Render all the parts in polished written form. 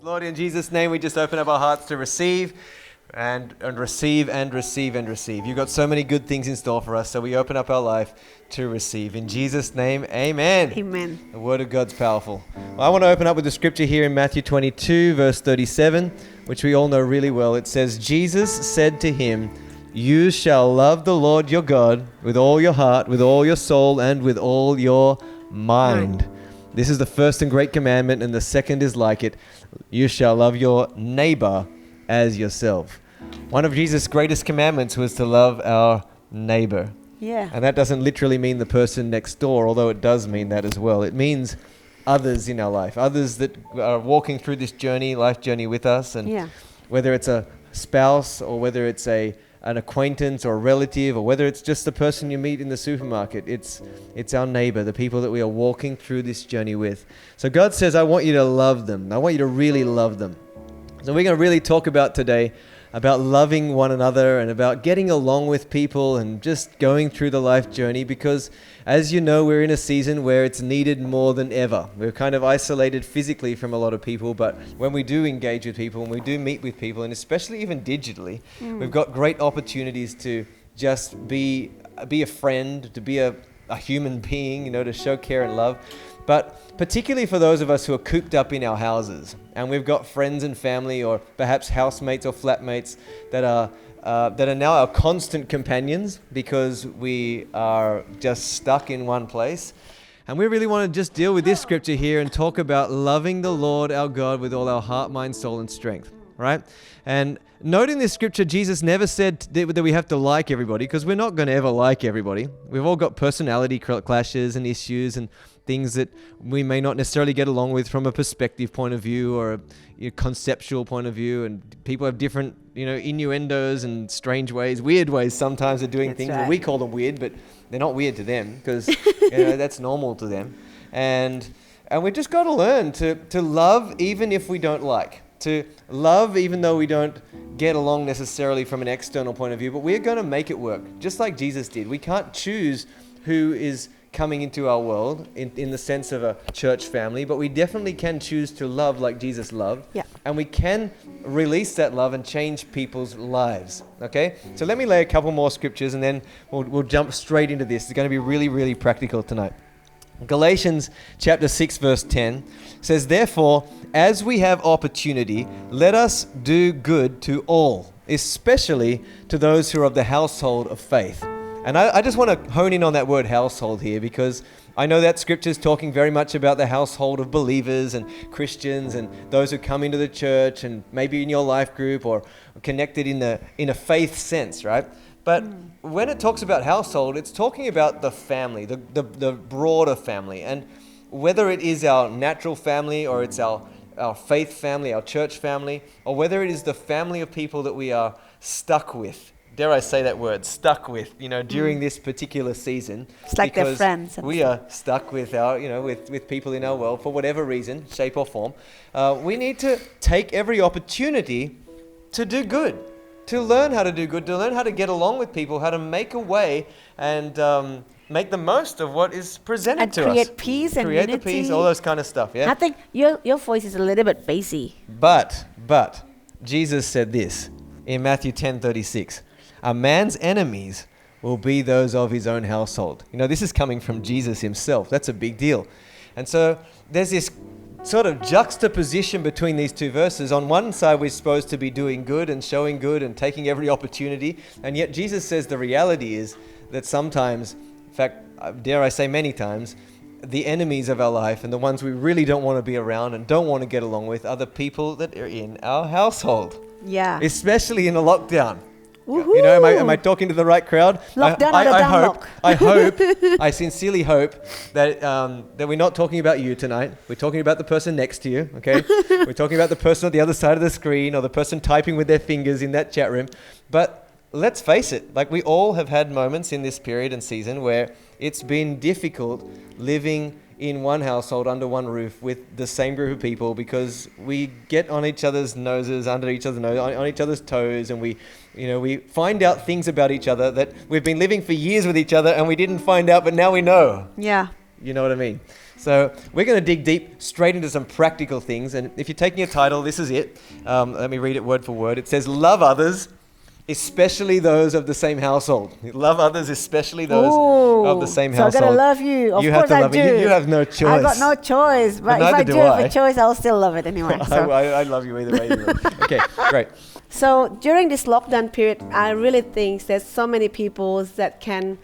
Lord, in Jesus' name, we just open up our hearts to receive and receive and receive and receive. You've got so many good things in store for us, so we open up our life to receive. In Jesus' name, amen. Amen. The Word of God's powerful. Well, I want to open up with the scripture here in Matthew 22, verse 37, which we all know really well. It says, Jesus said to him, "You shall love the Lord your God with all your heart, with all your soul, and with all your mind." This is the first and great commandment, and the second is like it. You shall love your neighbor as yourself. One of Jesus' greatest commandments was to love our neighbor. Yeah. And that doesn't literally mean the person next door, although it does mean that as well. It means others in our life, others that are walking through this journey, life journey with us. And whether it's a spouse or whether it's an acquaintance or a relative, or whether it's just the person you meet in the supermarket, it's our neighbor, the people that we are walking through this journey with. So God says, I want you to love them. I want you to really love them. So we're going to really talk about today about loving one another and about getting along with people and just going through the life journey, because as you know, we're in a season where it's needed more than ever. We're kind of isolated physically from a lot of people, but when we do engage with people, when we do meet with people, and especially even digitally, we've got great opportunities to just be a friend, to be a human being, to show care and love. But particularly for those of us who are cooped up in our houses, and we've got friends and family, or perhaps housemates or flatmates that are now our constant companions because we are just stuck in one place. And we really want to just deal with this scripture here and talk about loving the Lord our God with all our heart, mind, soul, and strength, right? And noting this scripture, Jesus never said that we have to like everybody, because we're not going to ever like everybody. We've all got personality clashes and issues and things that we may not necessarily get along with from a perspective point of view or a conceptual point of view. And people have different, innuendos and strange ways, weird ways sometimes of doing things. Right. And we call them weird, but they're not weird to them because that's normal to them. And we've just got to learn to love even if we don't like. To love even though we don't get along necessarily from an external point of view, but we're going to make it work, just like Jesus did. We can't choose who is coming into our world in the sense of a church family, but we definitely can choose to love like Jesus loved. Yeah. And we can release that love and change people's lives. Okay? So let me lay a couple more scriptures and then we'll jump straight into this. It's going to be really, really practical tonight. Galatians chapter 6 verse 10 says, "Therefore, as we have opportunity, let us do good to all, especially to those who are of the household of faith." And I just want to hone in on that word household here, because I know that scripture is talking very much about the household of believers and Christians and those who come into the church and maybe in your life group or connected in a faith sense, right? But when it talks about household, it's talking about the family, the broader family. And whether it is our natural family or it's our faith family, our church family, or whether it is the family of people that we are stuck with, dare I say that word, stuck with, during this particular season. It's like they're friends. We are stuck with our, with people in our world for whatever reason, shape or form. We need to take every opportunity to do good. To learn how to do good, to learn how to get along with people, how to make a way and make the most of what is presented to us. And create peace and unity. Create the peace, all those kind of stuff, yeah? I think your voice is a little bit bassy. But Jesus said this in Matthew 10:36, "A man's enemies will be those of his own household." This is coming from Jesus himself. That's a big deal. And so there's this sort of juxtaposition between these two verses. On one side, we're supposed to be doing good and showing good and taking every opportunity. And yet Jesus says the reality is that sometimes, in fact, dare I say many times, the enemies of our life and the ones we really don't want to be around and don't want to get along with are the people that are in our household. Yeah. Especially in a lockdown. Woohoo. Am I talking to the right crowd? Lockdown I sincerely hope that we're not talking about you tonight. We're talking about the person next to you, okay? We're talking about the person on the other side of the screen or the person typing with their fingers in that chat room. But let's face it, we all have had moments in this period and season where it's been difficult living in one household under one roof with the same group of people, because we get on each other's noses, under each other's nose, on each other's toes, and we find out things about each other that we've been living for years with each other and we didn't find out, but now we know. Yeah. You know what I mean? So we're going to dig deep straight into some practical things. And if you're taking a title, this is it. Let me read it word for word. It says, love others, especially those of the same household. Love others, especially those of the same household. So I gotta love you. Of course I do. You have no choice. I got no choice. But if I do have a choice, I'll still love it anyway. So. I love you either way. Okay, great. So during this lockdown period, I really think there's so many people that can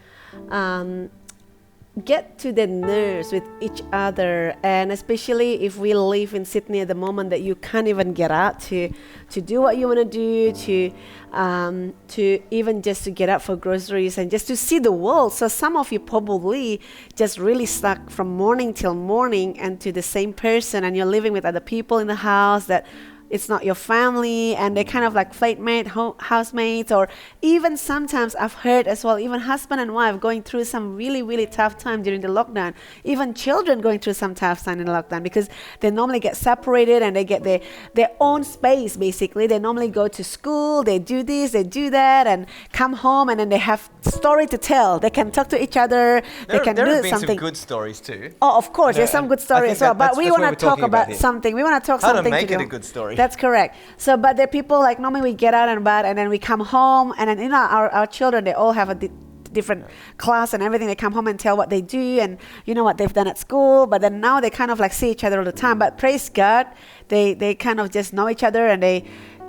get to the nerves with each other, and especially if we live in Sydney at the moment, that you can't even get out to do what you want to do, to even just to get out for groceries and just to see the world. So some of you probably just really stuck from morning till morning and to the same person, and you're living with other people in the house that it's not your family, and they're kind of like flatmate, housemates, or even sometimes I've heard as well, even husband and wife going through some really, really tough time during the lockdown. Even children going through some tough time in the lockdown because they normally get separated and they get their own space, basically. They normally go to school, they do this, they do that, and come home, and then they have story to tell. They can talk to each other, they can do something. There have been some good stories too. Oh, of course, there's some good stories as well. But we want to talk about something. We want to talk something how to make it a good story. That's correct. So, but there are people like normally we get out and about, and then we come home, and then our children, they all have a different class and everything. They come home and tell what they do and what they've done at school. But then now they kind of like see each other all the time. But praise God, they kind of just know each other and they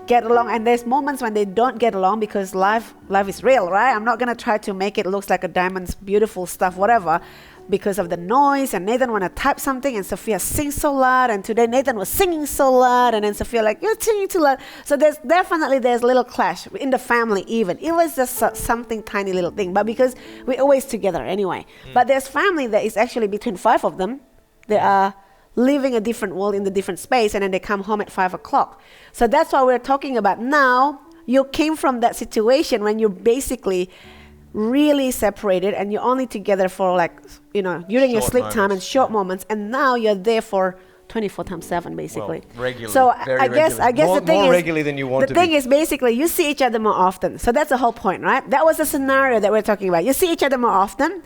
get along. And there's moments when they don't get along because life is real, right? I'm not gonna try to make it look like a diamond's beautiful stuff, whatever, because of the noise. And Nathan want to type something and Sophia sings so loud, and today Nathan was singing so loud, and then Sophia like, you're singing too loud. So there's a little clash in the family. Even it was just something tiny little thing, but because we're always together anyway. But there's family that is actually between 5 of them. They are living a different world in the different space, and then they come home at 5 o'clock. So that's what we're talking about now. You came from that situation when you're basically really separated and you're only together for during your sleep time and short moments, and now you're there for 24/7 basically. Well, regularly. So I guess more, the thing more is, regularly than you want to be. The thing is basically you see each other more often. So that's the whole point, right? That was the scenario that we're talking about. You see each other more often,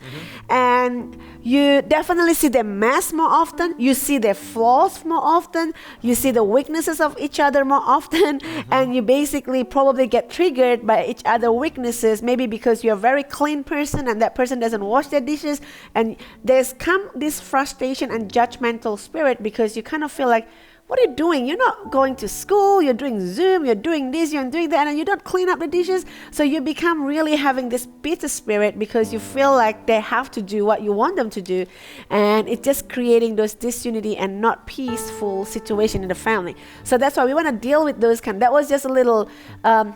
and you definitely see their mess more often. You see their flaws more often. You see the weaknesses of each other more often, and you basically probably get triggered by each other's weaknesses, maybe because you're a very clean person and that person doesn't wash their dishes, and there's come this frustration and judgmental spirit because you kind of feel like, what are you doing? You're not going to school, you're doing Zoom, you're doing this, you're doing that, and you don't clean up the dishes. So you become really having this bitter spirit because you feel like they have to do what you want them to do. And it's just creating those disunity and not peaceful situation in the family. So that's why we want to deal with those that was just a little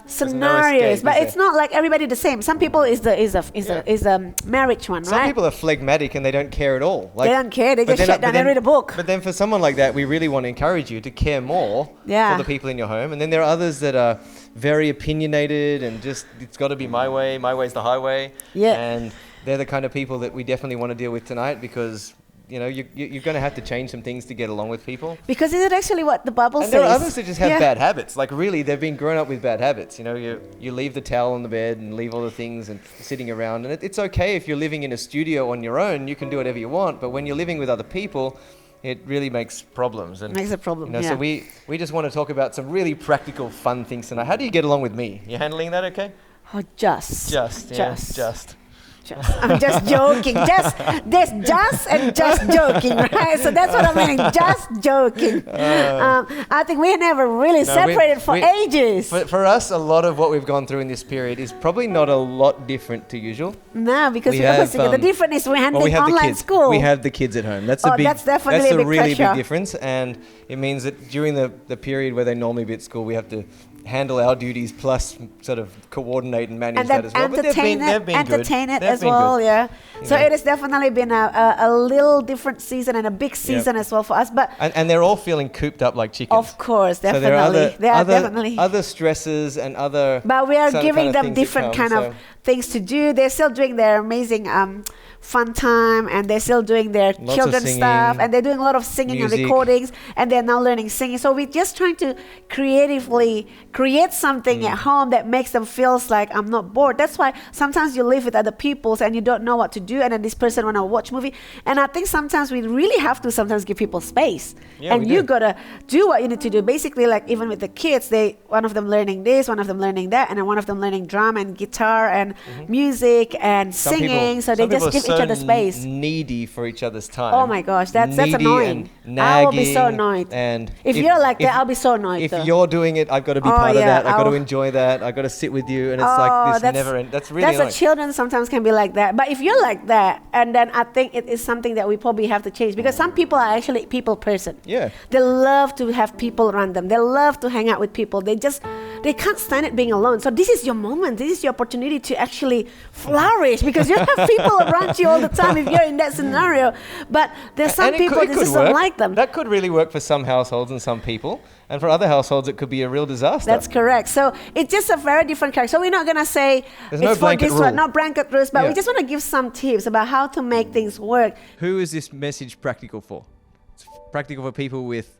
scenarios, but it's not like everybody the same. Some people is a marriage one, right? Some people are phlegmatic and they don't care at all. They don't care, they just shut down and read a book. But then for someone like that, we really want to encourage you to care more for the people in your home. And then there are others that are very opinionated and just, it's got to be my way's the highway. Yeah. And they're the kind of people that we definitely want to deal with tonight, because you're going to have to change some things to get along with people. Because is it actually what the Bible says? And there are others that just have bad habits. Like really, they've been grown up with bad habits. You leave the towel on the bed and leave all the things and sitting around. And it's okay if you're living in a studio on your own, you can do whatever you want. But when you're living with other people, it really makes problems. And makes a problem, So we just want to talk about some really practical, fun things tonight. How do you get along with me? You handling that okay? Oh, just. I'm just joking. There's just and just joking, right? So that's what I mean. Just joking. I think we never really separated for ages. For us, a lot of what we've gone through in this period is probably not a lot different to usual. No, because the difference is we're handling online school. We have the kids at home. That's a really big difference, and it means that during the period where they normally be at school, we have to handle our duties plus sort of coordinate and manage that as well. But they've been good. As well, yeah. So it has definitely been a little different season and a big season as well for us. But and they're all feeling cooped up like chickens. Of course, definitely. So there are other stresses and other. But we are giving them different kind of things to do. They're still doing their amazing fun time, and they're still doing their Lots children's stuff, and they're doing a lot of singing music. and recordings, and they're now learning singing. So we're just trying to creatively create something at home that makes them feels like I'm not bored. That's why sometimes you live with other people and you don't know what to do, and then this person want to watch movie. And I think sometimes we really have to sometimes give people space, and you gotta do what you need to do. Basically, like even with the kids, one of them learning this, one of them learning that, and then one of them learning drum and guitar and music and singing. So they just give each other space. Needy for each other's time. Oh my gosh, that's annoying. I will be so annoyed. And if you're like that, I'll be so annoyed. If you're doing it, I've got to be part of that. I've got to enjoy that. I've got to sit with you, and it's like this never end. That's really annoying. That's children sometimes can be like that. But if you're like that, and then I think it is something that we probably have to change, because some people are actually people person. Yeah. They love to have people around them. They love to hang out with people. They can't stand it being alone. So this is your moment. This is your opportunity to actually flourish, because you have people around you all the time if you're in that scenario. But there's some people that just don't like them. That could really work for some households and some people. And for other households, it could be a real disaster. That's correct. So it's just a very different character. So we're not going to say there's it's for this one, not blanket rules, but we just want to give some tips about how to make things work. Who is this message practical for? It's practical for people with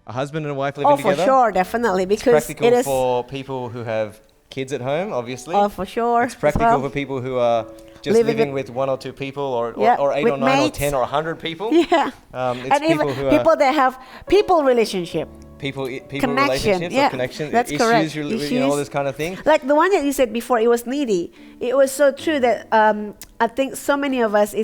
a husband and a wife living together? Oh, for sure, definitely. Because it's practical for people who have kids at home, obviously. Oh, for sure. It's practical for people who are just living with one or two people, or 8 or 9 mates. Or 10 or 100 people. Yeah. It's and people even people that have people relationship. People connection, relationships or connection, that's issues, correct. You know, all this kind of thing. Like the one that you said before, it was needy. It was so true that I think so many of us,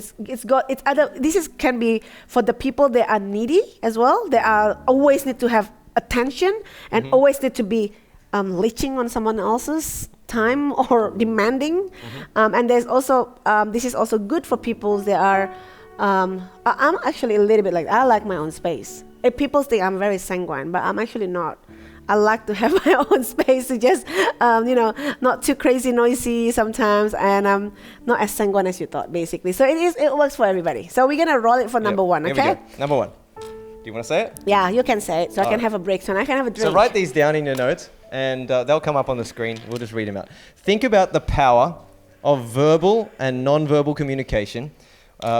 can be for the people that are needy as well. They always need to have attention and always need to be leeching on someone else's time or demanding. And there's also this is also good for people that are. I'm actually a little bit like I like my own space. People think I'm very sanguine, but I'm actually not. I like to have my own space to just, not too crazy noisy sometimes, and I'm not as sanguine as you thought, basically. So it works for everybody. So we're gonna roll it for number one, okay? Number one. Do you want to say it? Yeah, you can say it, so I can have a break, so I can have a drink. So write these down in your notes, and they'll come up on the screen. We'll just read them out. Think about the power of verbal and non-verbal communication,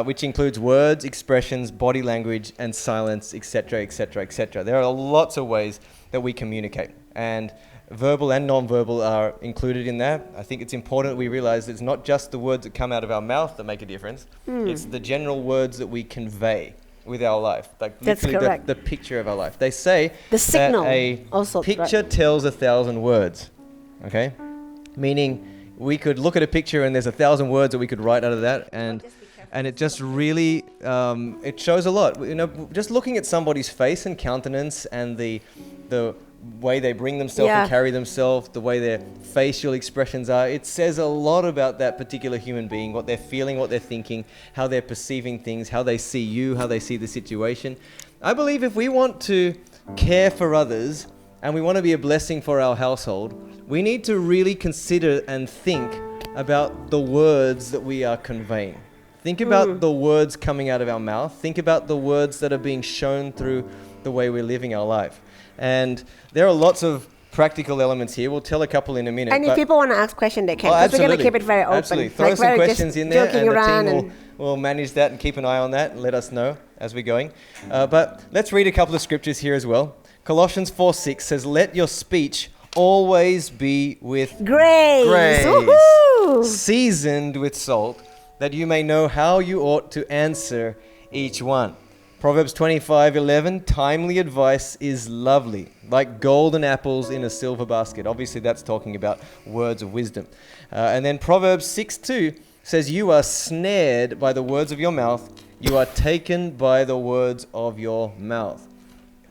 which includes words, expressions, body language, and silence, etc., etc., etc. There are lots of ways that we communicate, and verbal and non-verbal are included in that. I think it's important that we realize it's not just the words that come out of our mouth that make a difference. It's the general words that we convey with our life, like literally the picture of our life. They say the signal that a picture tells 1,000 words, okay? Meaning we could look at a picture and there's 1,000 words that we could write out of that, and it just really, it shows a lot. You know, just looking at somebody's face and countenance and the way they bring themselves and carry themselves, the way their facial expressions are, it says a lot about that particular human being, what they're feeling, what they're thinking, how they're perceiving things, how they see you, how they see the situation. I believe if we want to care for others and we want to be a blessing for our household, we need to really consider and think about the words that we are conveying. Think about the words coming out of our mouth. Think about the words that are being shown through the way we're living our life. And there are lots of practical elements here. We'll tell a couple in a minute. And if people want to ask questions, they can. Because we're going to keep it very open. Absolutely. Throw some questions in there, and the team will manage that and keep an eye on that and let us know as we're going. But let's read a couple of scriptures here as well. Colossians 4:6 says, "Let your speech always be with grace, seasoned with salt, that you may know how you ought to answer each one." Proverbs 25:11, "Timely advice is lovely, like golden apples in a silver basket." Obviously, that's talking about words of wisdom. And then Proverbs 6:2 says, "You are snared by the words of your mouth. You are taken by the words of your mouth."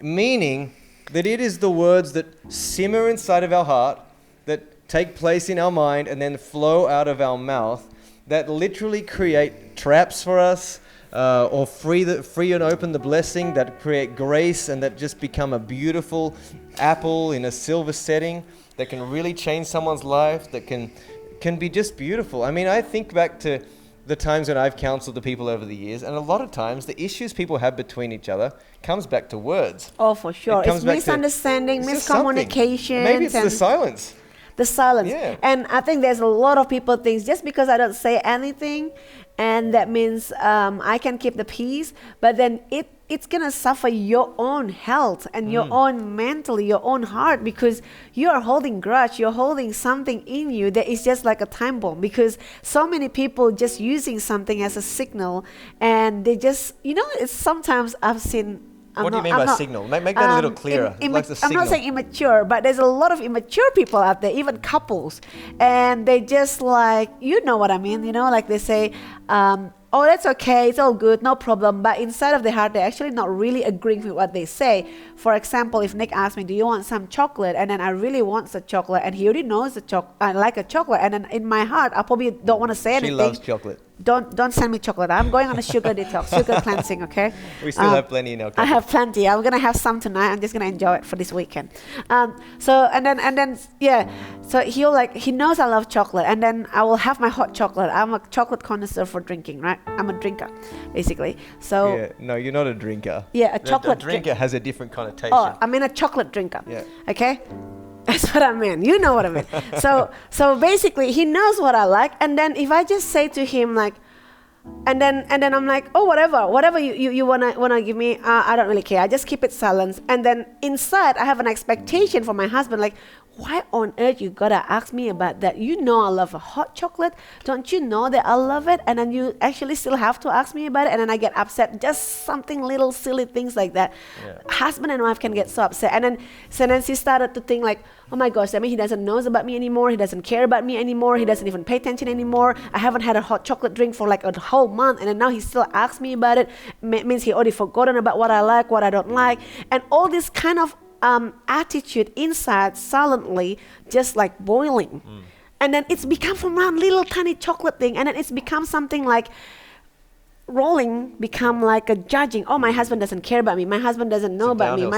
Meaning that it is the words that simmer inside of our heart, that take place in our mind, and then flow out of our mouth, that literally create traps for us, or free and open the blessing, that create grace, and that just become a beautiful apple in a silver setting that can really change someone's life, that can be just beautiful. I mean, I think back to the times when I've counseled the people over the years, and a lot of times the issues people have between each other comes back to words. Oh, for sure. It's misunderstanding, miscommunication. Maybe it's the silence. the silence. Yeah. And I think there's a lot of people think just because I don't say anything, and that means I can keep the peace, but then it's gonna suffer your own health and your own mentally, your own heart, because you are holding grudge, you're holding something in you that is just like a time bomb, because so many people just using something as a signal, and they just, it's sometimes I've seen. What do you mean by signal? Make that a little clearer. I'm not saying immature, but there's a lot of immature people out there, even couples, and they just like, you know what I mean, like they say, oh, that's okay, it's all good, no problem. But inside of their heart, they're actually not really agreeing with what they say. For example, if Nick asks me, do you want some chocolate? And then I really want some chocolate, and he already knows I like a chocolate. And then in my heart, I probably don't want to say anything. She loves chocolate. Don't send me chocolate. I'm going on a sugar detox, sugar cleansing, okay? We still have plenty in our cup. I have plenty. I'm going to have some tonight. I'm just going to enjoy it for this weekend. So he knows I love chocolate, and then I will have my hot chocolate. I'm a chocolate connoisseur for drinking, right? I'm a drinker, basically. So yeah, no, you're not a drinker. Yeah, a chocolate drinker has a different connotation. Oh, I mean a chocolate drinker. Yeah. Okay? That's what I mean. You know what I mean. So basically, he knows what I like, and then if I just say to him like, and then I'm like, oh, whatever you wanna give me, I don't really care. I just keep it silent, and then inside I have an expectation for my husband, like, why on earth you gotta ask me about that? You know I love a hot chocolate. Don't you know that I love it? And then you actually still have to ask me about it, and then I get upset. Just something little silly things like that. Yeah. Husband and wife can get so upset. And then she started to think like, oh my gosh, he doesn't know about me anymore. He doesn't care about me anymore. He doesn't even pay attention anymore. I haven't had a hot chocolate drink for like a whole month, and then now he still asks me about it. Means he already forgotten about what I like, what I don't like, and all this kind of attitude inside silently just like boiling. And then it's become from one little tiny chocolate thing, and then it's become something like rolling, become like a judging. Oh, my husband doesn't care about me, my husband doesn't know about me.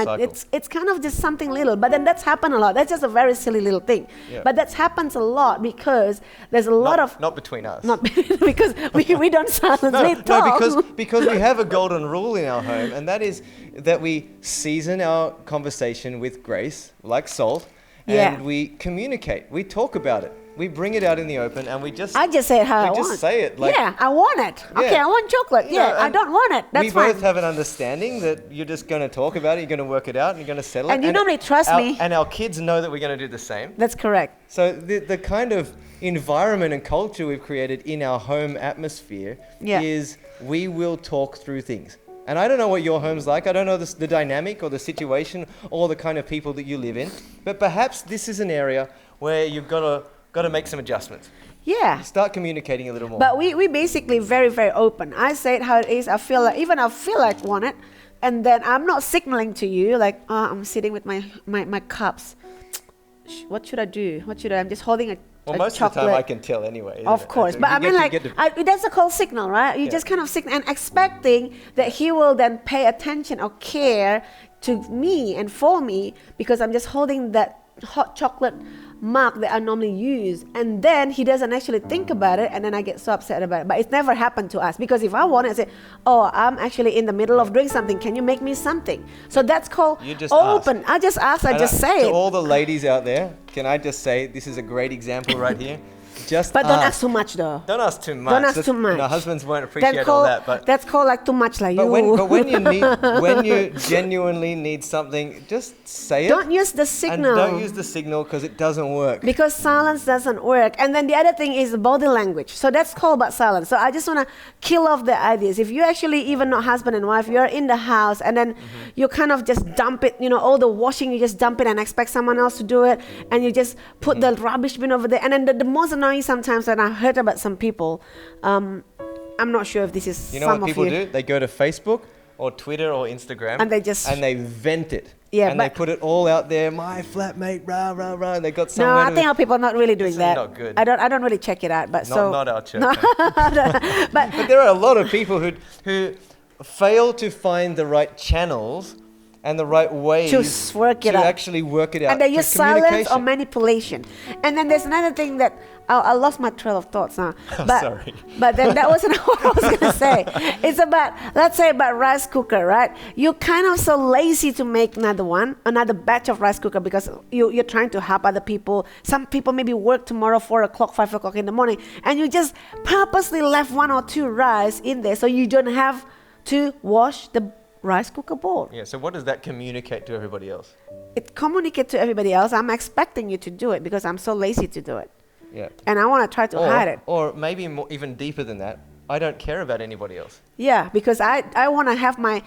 It's kind of just something little, but then that's happened a lot. That's just a very silly little thing. Yeah. But that happens a lot because there's a lot of not between us, not because we don't silently talk. No, because we have a golden rule in our home, and that is that we season our conversation with grace like salt, and we communicate, we talk about it. We bring it out in the open, and I just say it how I want. We just say it. Like, I want it. Yeah. Okay, I want chocolate. I don't want it. That's fine. We both have an understanding that you're just going to talk about it, you're going to work it out, and you're going to settle it. And you normally trust me. And our kids know that we're going to do the same. That's correct. So the kind of environment and culture we've created in our home atmosphere is we will talk through things. And I don't know what your home's like. I don't know the dynamic or the situation or the kind of people that you live in. But perhaps this is an area where you've got to make some adjustments. Yeah. Start communicating a little more. But we basically very, very open. I say it how it is. I feel like I want it. And then I'm not signaling to you like, I'm sitting with my cups. What should I do? I'm just holding a most chocolate. of the time I can tell anyway. Of course. But I mean that's a call signal, right? You just kind of signal and expecting that he will then pay attention or care to me and for me because I'm just holding that hot chocolate mug that I normally use, and then he doesn't actually think about it, and then I get so upset about it. But it's never happened to us, because if I want it, I say, oh, I'm actually in the middle of doing something, can you make me something? So that's called open. Ask. I just ask, I just say it. To all the ladies out there, can I just say this is a great example right here? But don't ask too much, though. Don't ask too much. No, husbands won't appreciate all that. But that's called like too much, like but when you genuinely need something, just say it. Don't use the signal. And don't use the signal because it doesn't work. Because silence doesn't work. And then the other thing is body language. So that's called about silence. So I just want to kill off the ideas. If you actually even not husband and wife, you're in the house and then you kind of just dump it. All the washing, you just dump it and expect someone else to do it, and you just put the rubbish bin over there. And then the most annoying sometimes, and I heard about some people, I'm not sure if this is some of you. You know what people do? They go to Facebook or Twitter or Instagram and they vent it. Yeah, and they put it all out there. My flatmate, rah rah rah. And they got somewhere. No, I think our people are not really doing that. Not good. I don't really check it out, but not our church. But there are a lot of people who fail to find the right channels and the right ways to actually work it out. And they use silence or manipulation. And then there's another thing that I lost my trail of thoughts now. But, sorry. But then that wasn't what I was going to say. It's about, let's say about rice cooker, right? You're kind of so lazy to make another batch of rice cooker because you're trying to help other people. Some people maybe work tomorrow 4 o'clock, 5 o'clock in the morning, and you just purposely left 1 or 2 rice in there so you don't have to wash the rice cooker bowl. Yeah, so what does that communicate to everybody else? It communicates to everybody else, I'm expecting you to do it because I'm so lazy to do it. Yeah. And I want to try to hide it. Or maybe more, even deeper than that, I don't care about anybody else. Yeah, because I want to have my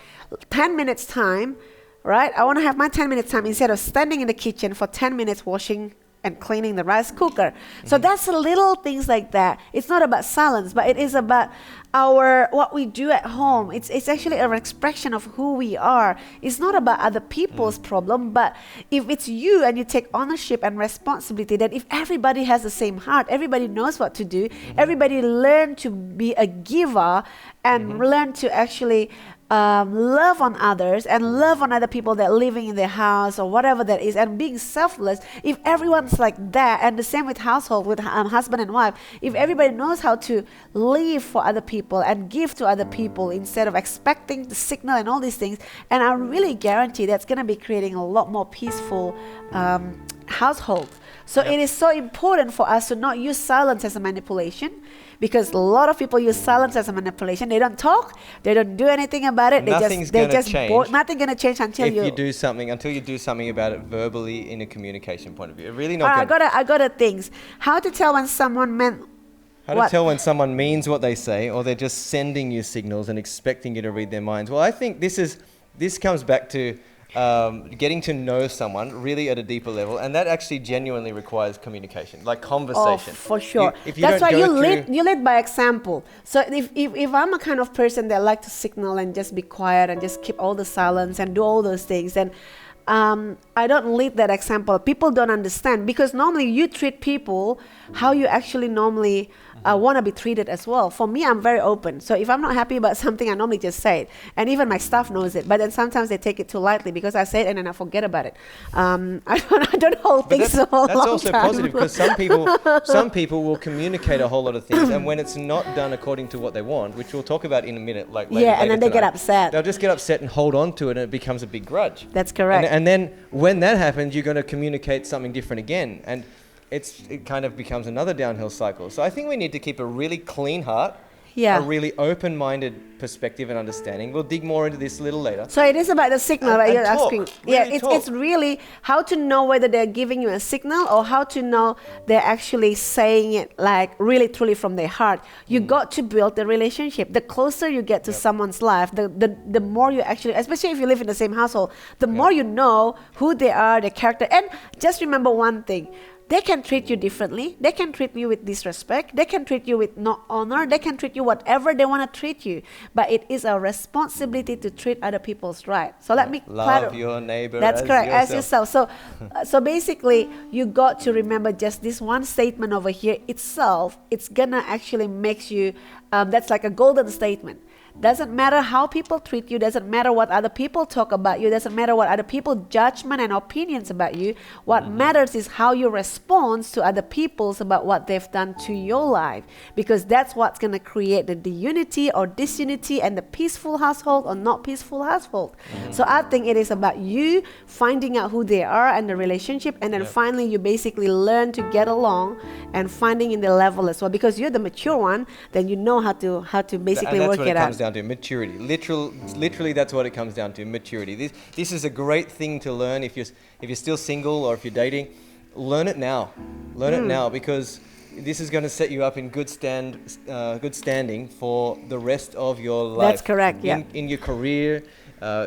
10 minutes time, right? I want to have my 10 minutes time instead of standing in the kitchen for 10 minutes washing and cleaning the rice cooker. So that's the little things like that. It's not about silence, but it is about what we do at home. It's actually an expression of who we are. It's not about other people's problem, but if it's you and you take ownership and responsibility, then if everybody has the same heart, everybody knows what to do, everybody learn to be a giver and learn to actually love on others and love on other people that are living in their house or whatever that is, and being selfless. If everyone's like that, and the same with household, with husband and wife, if everybody knows how to live for other people and give to other people instead of expecting the signal and all these things, and I really guarantee that's going to be creating a lot more peaceful household. So it is so important for us to not use silence as a manipulation, because a lot of people use silence as a manipulation. They don't talk, they don't do anything about it. Nothing's going to change. Nothing's going to change until you do something about it verbally in a communication point of view. Really not. I got a things. How to tell when someone meant. How to tell when someone means what they say, or they're just sending you signals and expecting you to read their minds. Well, I think this comes back to getting to know someone really at a deeper level, and that actually genuinely requires communication, like conversation. Oh, for sure. If you That's why don't you lead by example. So if I'm a kind of person that like to signal and just be quiet and just keep all the silence and do all those things, then I don't lead that example. People don't understand, because normally you treat people how you actually normally want to be treated as well. For me, I'm very open. So if I'm not happy about something, I normally just say it. And even my staff knows it. But then sometimes they take it too lightly because I say it and then I forget about it. I don't hold things so long. That's also positive, because some people will communicate a whole lot of things, and when it's not done according to what they want, which we'll talk about in a minute, like later and then they get upset. They'll just get upset and hold on to it, and it becomes a big grudge. That's correct. And then when that happens, you're going to communicate something different again, and it kind of becomes another downhill cycle. So I think we need to keep a really clean heart, a really open-minded perspective and understanding. We'll dig more into this a little later. So it is about the signal that you're asking. It's really how to know whether they're giving you a signal or how to know they're actually saying it like really truly from their heart. You got to build the relationship. The closer you get to someone's life, the more you actually, especially if you live in the same household, the more you know who they are, their character. And just remember one thing. They can treat you differently. They can treat you with disrespect. They can treat you with no honor. They can treat you whatever they want to treat you. But it is our responsibility to treat other people's right. So let me love your neighbor. That's correct, as yourself. So basically, you got to remember just this one statement over here itself. It's gonna actually makes you. That's like a golden statement. Doesn't matter how people treat you, doesn't matter what other people talk about you, doesn't matter what other people's judgment and opinions about you. What matters is how you respond to other people's about what they've done to your life, because that's what's going to create the unity or disunity and the peaceful household or not peaceful household. So I think it is about you finding out who they are and the relationship, and then finally you basically learn to get along and finding in the level as well, because you're the mature one, then you know how to basically work it out. Down to maturity. Literally, that's what it comes down to, maturity. This is a great thing to learn if you're still single or if you're dating. Learn it now. Learn it now, because this is going to set you up in good standing for the rest of your life. That's correct. In your career,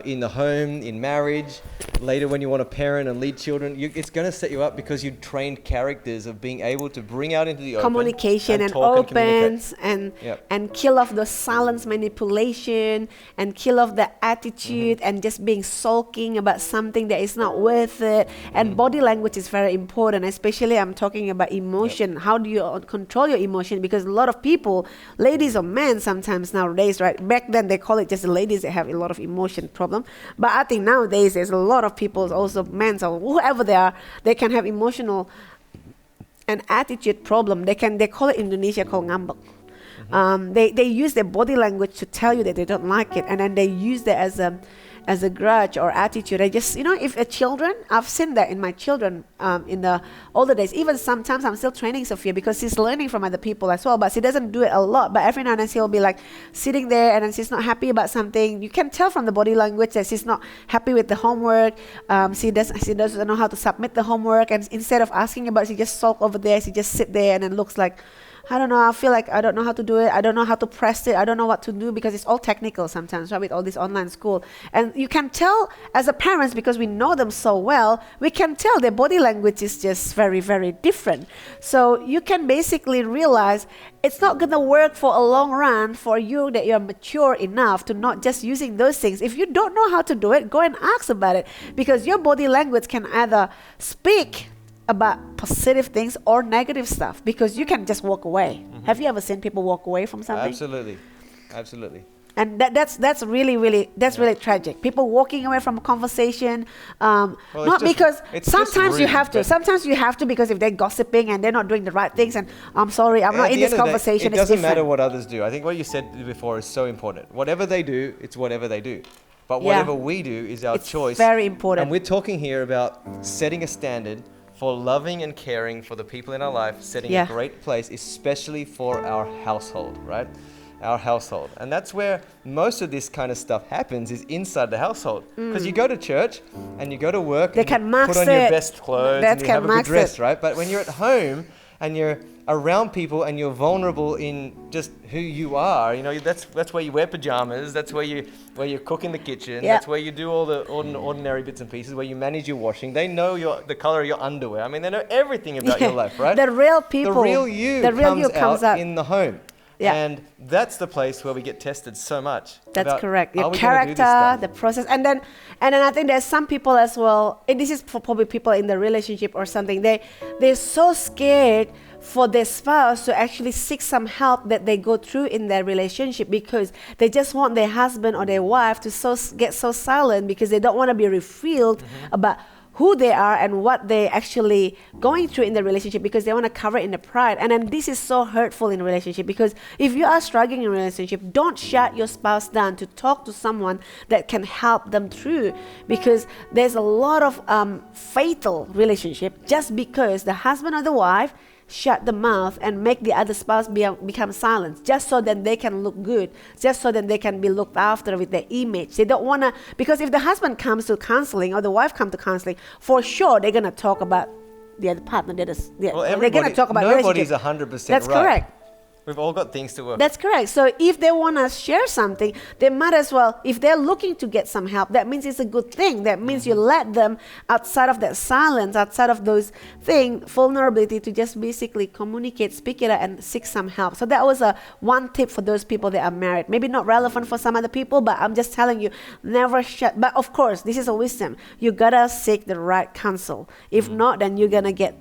in the home, in marriage, later when you want to parent and lead children, it's going to set you up because you trained characters of being able to bring out into the open communication and opens and kill off the silence manipulation and kill off the attitude and just being sulking about something that is not worth it. And body language is very important, especially I'm talking about emotion. How do you control your emotion? Because a lot of people, ladies or men sometimes nowadays, right? Back then they call it just the ladies that have a lot of emotion. communication problem. But I think nowadays there's a lot of people, also men or whoever they are, they can have emotional and attitude problem. They call it in Indonesia called ngambek. They use their body language to tell you that they don't like it, and then they use that as a grudge or attitude. I just, if a children, I've seen that in my children in the older days. Even sometimes I'm still training Sophia because she's learning from other people as well, but she doesn't do it a lot. But every now and then she'll be like sitting there and then she's not happy about something. You can tell from the body language that she's not happy with the homework. She doesn't know how to submit the homework, and instead of asking about it, she just sulk over there. She just sit there and then looks like, I don't know, I feel like I don't know how to do it. I don't know how to press it. I don't know what to do because it's all technical sometimes, right, with all this online school. And you can tell as a parents, because we know them so well, we can tell their body language is just very, very different. So you can basically realize it's not going to work for a long run for you that you're mature enough to not just using those things. If you don't know how to do it, go and ask about it, because your body language can either speak about positive things or negative stuff, because you can just walk away. Have you ever seen people walk away from something? Absolutely. And that's really tragic. People walking away from a conversation, not because sometimes you have to. Sometimes you have to because if they're gossiping and they're not doing the right things, and I'm sorry, I'm not in this conversation. It doesn't matter what others do. I think what you said before is so important. Whatever they do, it's whatever they do. But whatever we do is our choice. Very important. And we're talking here about setting a standard for loving and caring for the people in our life, setting a great place, especially for our household, right? Our household. And that's where most of this kind of stuff happens, is inside the household. Because you go to church and you go to work and you put on your best clothes and you have a good dress, right? But when you're at home and you're around people and you're vulnerable in just who you are, that's where you wear pajamas, that's where you cook in the kitchen, that's where you do all the ordinary bits and pieces, where you manage your washing. They know the color of your underwear. I mean, they know everything about your life, right? The real people, the real you comes out in the home. Yeah. And that's the place where we get tested so much. That's correct. Your character, the process. And then I think there's some people as well, and this is for probably people in the relationship or something, they're so scared for their spouse to actually seek some help that they go through in their relationship, because they just want their husband or their wife to get so silent, because they don't want to be revealed about who they are and what they're actually going through in the relationship, because they want to cover it in the pride. And then this is so hurtful in a relationship, because if you are struggling in a relationship, don't shut your spouse down to talk to someone that can help them through, because there's a lot of fatal relationship just because the husband or the wife shut the mouth and make the other spouse become silent, just so that they can look good, just so that they can be looked after with their image. They don't want to, because if the husband comes to counseling or the wife comes to counseling, for sure they're going to talk about the other partner. They're going to talk about nobody's 100% That's right. correct. We've all got things to work. That's correct. So if they want to share something, they might as well, if they're looking to get some help, that means it's a good thing. That means you let them outside of that silence, outside of those things, vulnerability, to just basically communicate, speak it out, and seek some help. So that was one tip for those people that are married. Maybe not relevant for some other people, but I'm just telling you, never shut. But of course, this is a wisdom. You gotta seek the right counsel. If not, then you're gonna get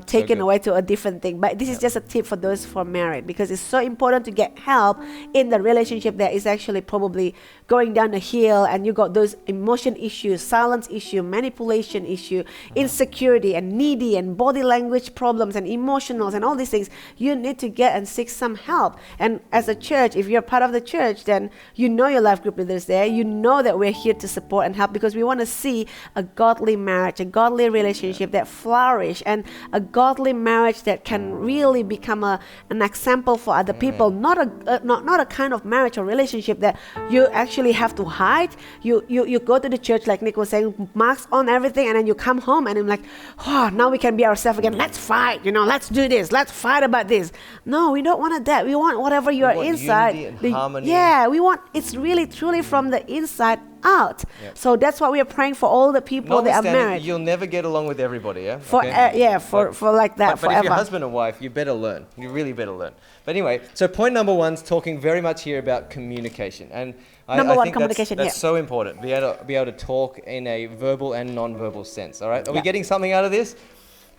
taken away to a different thing. But this is just a tip for those who are married, because it's so important to get help in the relationship that is actually probably going down the hill, and you got those emotion issues, silence issue, manipulation issue, insecurity and needy and body language problems and emotionals and all these things. You need to get and seek some help. And as a church, if you're part of the church, then your life group leaders there, you know that we're here to support and help, because we want to see a godly marriage, a godly relationship that flourish, and a godly marriage that can really become an example for other people. Not a kind of marriage or relationship that you actually have to hide. You go to the church, like Nick was saying, marks on everything, and then you come home and I'm like, oh, now we can be ourselves again. Let's fight, let's do this. Let's fight about this. No, we don't want that. We want whatever you are inside. Unity and harmony. Yeah, we want, it's really truly from the inside out. Yep. So that's what we are praying for all the people that are married. You'll never get along with everybody, yeah? For like that, but forever. If you're husband and wife, you better learn. You really better learn. But anyway, so point number 1's talking very much here about communication. And I think communication, that's so important. Be able to talk in a verbal and non-verbal sense, all right? Are we getting something out of this?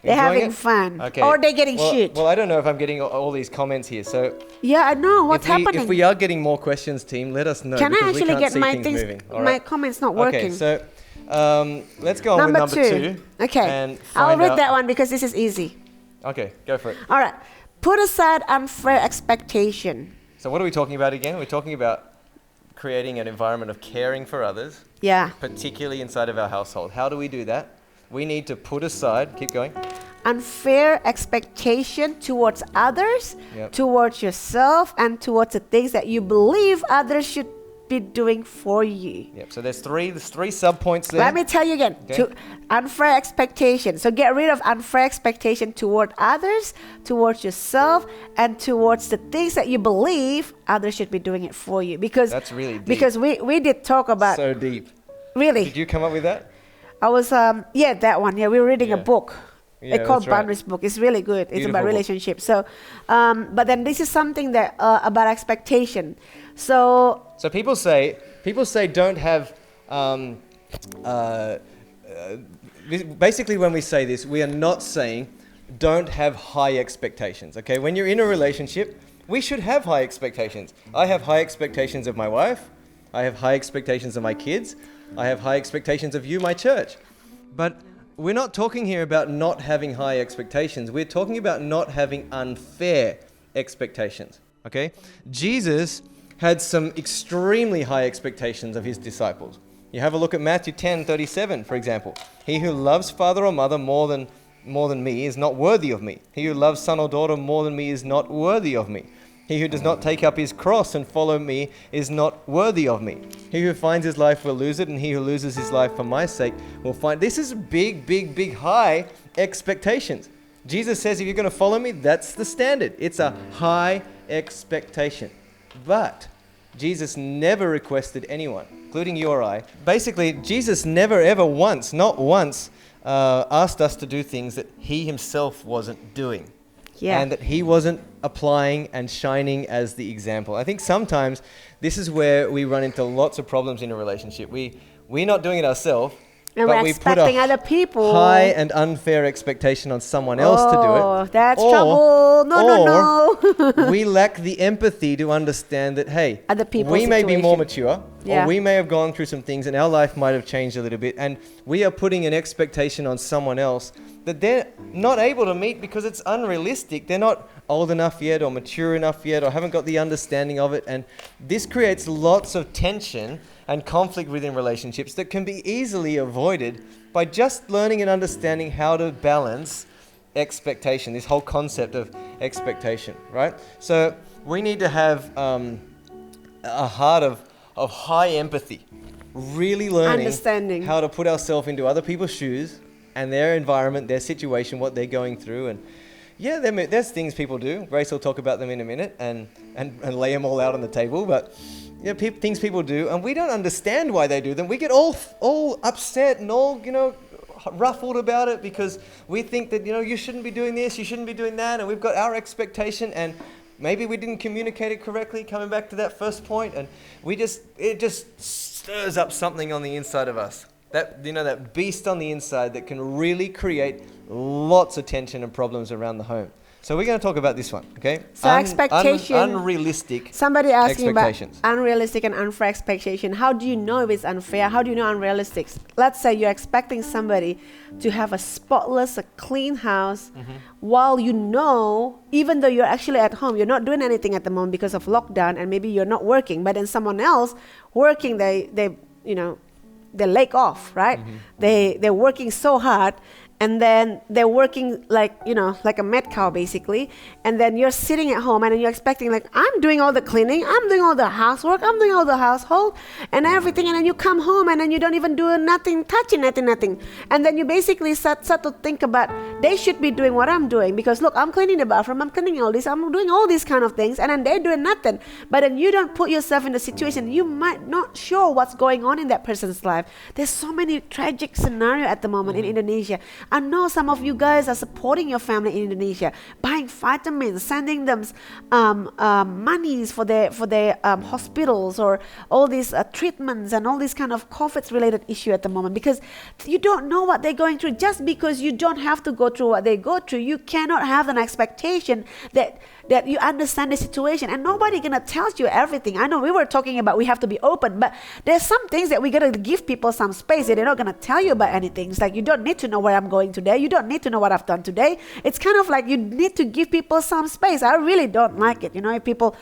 They're Enjoying having it? fun. Okay. Or they're getting shit. Well, I don't know if I'm getting all these comments here. So Yeah, I know. What's happening? if we are getting more questions, team, let us know. Can I because we actually can't get see my things things? moving. All My right. comments not Okay, working. so let's go on with number two. Okay. And I'll find read out- that one because this is easy. Okay, go for it. All right. Put aside unfair expectation. So what are we talking about again? We're talking about creating an environment of caring for others, Yeah. particularly inside of our household. How do we do that? We need to put aside, keep going. Unfair expectation towards others, Yep. towards yourself, and towards the things that you believe others should be doing for you. Yep. So there's three sub-points there. Let me tell you again. Okay. To unfair expectation. So get rid of unfair expectation toward others, towards yourself, and towards the things that you believe others should be doing it for you. Because That's really deep. Because we did talk about So deep. really. Did you come up with that? I was that one. Yeah, we were reading a Yeah. book. Yeah, It's called that's right. Boundaries book. It's really good. It's Beautiful about book. relationships. So, but then this is something that about expectation. So So people say don't have. Basically, when we say this, we are not saying don't have high expectations. Okay, when you're in a relationship, we should have high expectations. I have high expectations of my wife. I have high expectations of my kids. I have high expectations of you, my church. But we're not talking here about not having high expectations. We're talking about not having unfair expectations. Okay? Jesus had some extremely high expectations of his disciples. You have a look at Matthew 10:37, for example. He who loves father or mother more than me is not worthy of me. He who loves son or daughter more than me is not worthy of me. He who does not take up his cross and follow me is not worthy of me. He who finds his life will lose it, and he who loses his life for my sake will find. This is big, high expectations. Jesus says if you're going to follow me, that's the standard. It's a high expectation. But Jesus never requested anyone, including you or I. Basically, Jesus never ever once, not once, asked us to do things that he himself wasn't doing. Yeah. And that he wasn't applying and shining as the example. I think sometimes this is where we run into lots of problems in a relationship. We're not doing it ourselves, and but we're we put expecting a other people. high and unfair expectation on someone else to do it. Oh, that's trouble. No. We lack the empathy to understand that, hey, Other people's we may be more situation. mature, Yeah. or we may have gone through some things and our life might have changed a little bit, and we are putting an expectation on someone else that they're not able to meet because it's unrealistic. They're not old enough yet or mature enough yet or haven't got the understanding of it, and this creates lots of tension and conflict within relationships that can be easily avoided by just learning and understanding how to balance expectation, this whole concept of expectation, right? So we need to have a heart of high empathy, really learning Understanding. how to put ourselves into other people's shoes and their environment, their situation, what they're going through. And yeah, there's things people do. Grace will talk about them in a minute and lay them all out on the table. But yeah, things people do, and we don't understand why they do them. We get all upset and all, ruffled about it because we think that, you shouldn't be doing this, you shouldn't be doing that, and we've got our expectation, and maybe we didn't communicate it correctly, coming back to that first point, and it just stirs up something on the inside of us. That beast on the inside that can really create lots of tension and problems around the home. So we're going to talk about this one, okay? So expectation. Unrealistic Somebody asking about expectations. unrealistic and unfair expectation. How do you know if it's unfair? How do you know unrealistic? Let's say you're expecting somebody to have a spotless, a clean house, while even though you're actually at home, you're not doing anything at the moment because of lockdown, and maybe you're not working. But then someone else working, they leg off, right? They're working so hard. And then they're working like a mad cow basically. And then you're sitting at home and then you're expecting I'm doing all the cleaning, I'm doing all the housework, I'm doing all the household and everything. And then you come home and then you don't even do nothing, touching nothing. And then you basically start to think about they should be doing what I'm doing because look, I'm cleaning the bathroom, I'm cleaning all this, I'm doing all these kind of things. And then they're doing nothing. But then you don't put yourself in the situation. You might not sure what's going on in that person's life. There's so many tragic scenarios at the moment in Indonesia. I know some of you guys are supporting your family in Indonesia, buying vitamins, sending them monies for their hospitals, or all these treatments and all these kind of COVID-related issue at the moment, because you don't know what they're going through. Just because you don't have to go through what they go through, you cannot have an expectation that you understand the situation, and nobody gonna tell you everything. I know we were talking about we have to be open, but there's some things that we gotta give people some space. They're not gonna tell you about anything. It's like, you don't need to know where I'm going today. You don't need to know what I've done today. It's kind of like you need to give people some space. I really don't like it. If people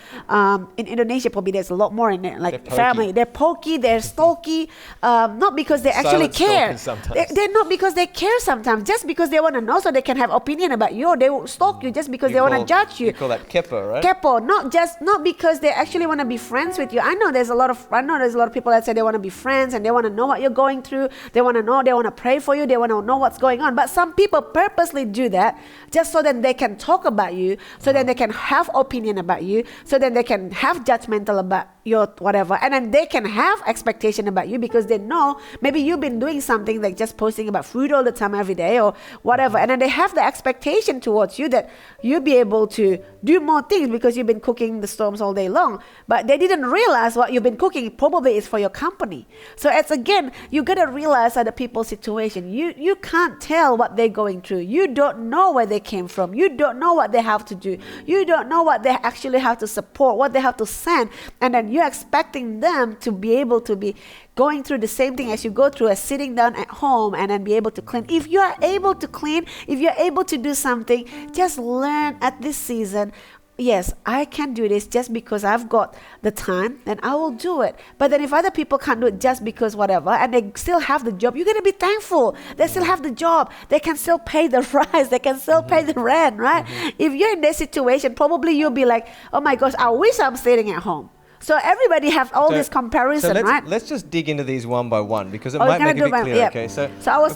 in Indonesia, probably there's a lot more in there, like family. They're pokey, they're stalky, not because they actually care. They're not because they care sometimes, just because they want to know so they can have opinion about you, or they will stalk you just because they want to judge you. You call that kepo, right? Kepo, not because they actually want to be friends with you. I know there's a lot of people that say they want to be friends and they want to know what you're going through. They want to know, they want to pray for you, they want to know what's going on. But some people purposely do that just so that they can talk about you, so that they can have opinion about you, so that they can have judgmental about your whatever, and then they can have expectation about you because they know maybe you've been doing something like just posting about food all the time every day or whatever, and then they have the expectation towards you that you'll be able to do more things because you've been cooking the storms all day long, but they didn't realize what you've been cooking probably is for your company. So it's again, you gotta realize other people's situation. You can't tell what they're going through. You don't know where they came from. You don't know what they have to do. You don't know what they actually have to support, what they have to send, and then you're expecting them to be able to be going through the same thing as you go through, as sitting down at home and then be able to clean. If you are able to clean, if you're able to do something, just learn at this season, yes, I can do this just because I've got the time, then I will do it. But then if other people can't do it just because whatever, and they still have the job, you're going to be thankful. They still have the job. They can still pay the rice. They can still pay the rent, right? If you're in this situation, probably you'll be like, oh my gosh, I wish I'm staying at home. So everybody have all this comparison, right? Let's just dig into these one by one because it might make it a bit clearer. Yeah. Okay, so I was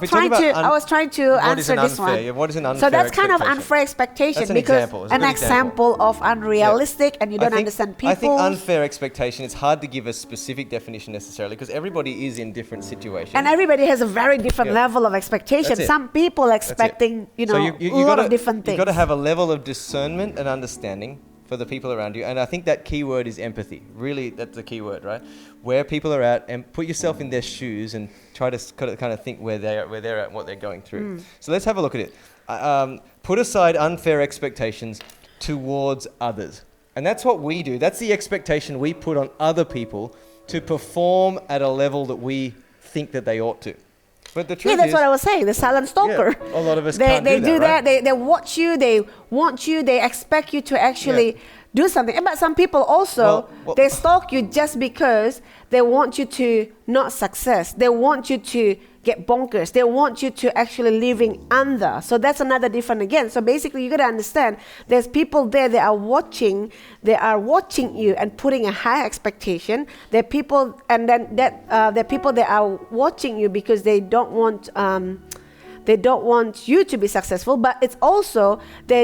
trying to answer this one. What is an unfair? So that's kind of unfair expectation. That's because an example of unrealistic, and you don't understand people. I think unfair expectation, it's hard to give a specific definition necessarily because everybody is in different situations. And everybody has a very different level of expectation. Some people expecting, a lot of different things. You've got to have a level of discernment and understanding for the people around you, and I think that key word is empathy. Really, that's the key word, right? Where people are at, and put yourself in their shoes and try to kind of think where they're at, and what they're going through. So let's have a look at it. Put aside unfair expectations towards others, and that's what we do. That's the expectation we put on other people to perform at a level that we think that they ought to. But the truth that's what I was saying. The silent stalker. A lot of us can't do that. Right? They watch you. They want you. They expect you to actually do something. But some people also they stalk you just because they want you to not success. They want you to get bonkers. They want you to actually living under. So that's another different again. So basically, you got to understand. There's people there. They are watching. They are watching you and putting a high expectation. There are people, and then there are people that are watching you because they don't want. They don't want you to be successful, but it's also they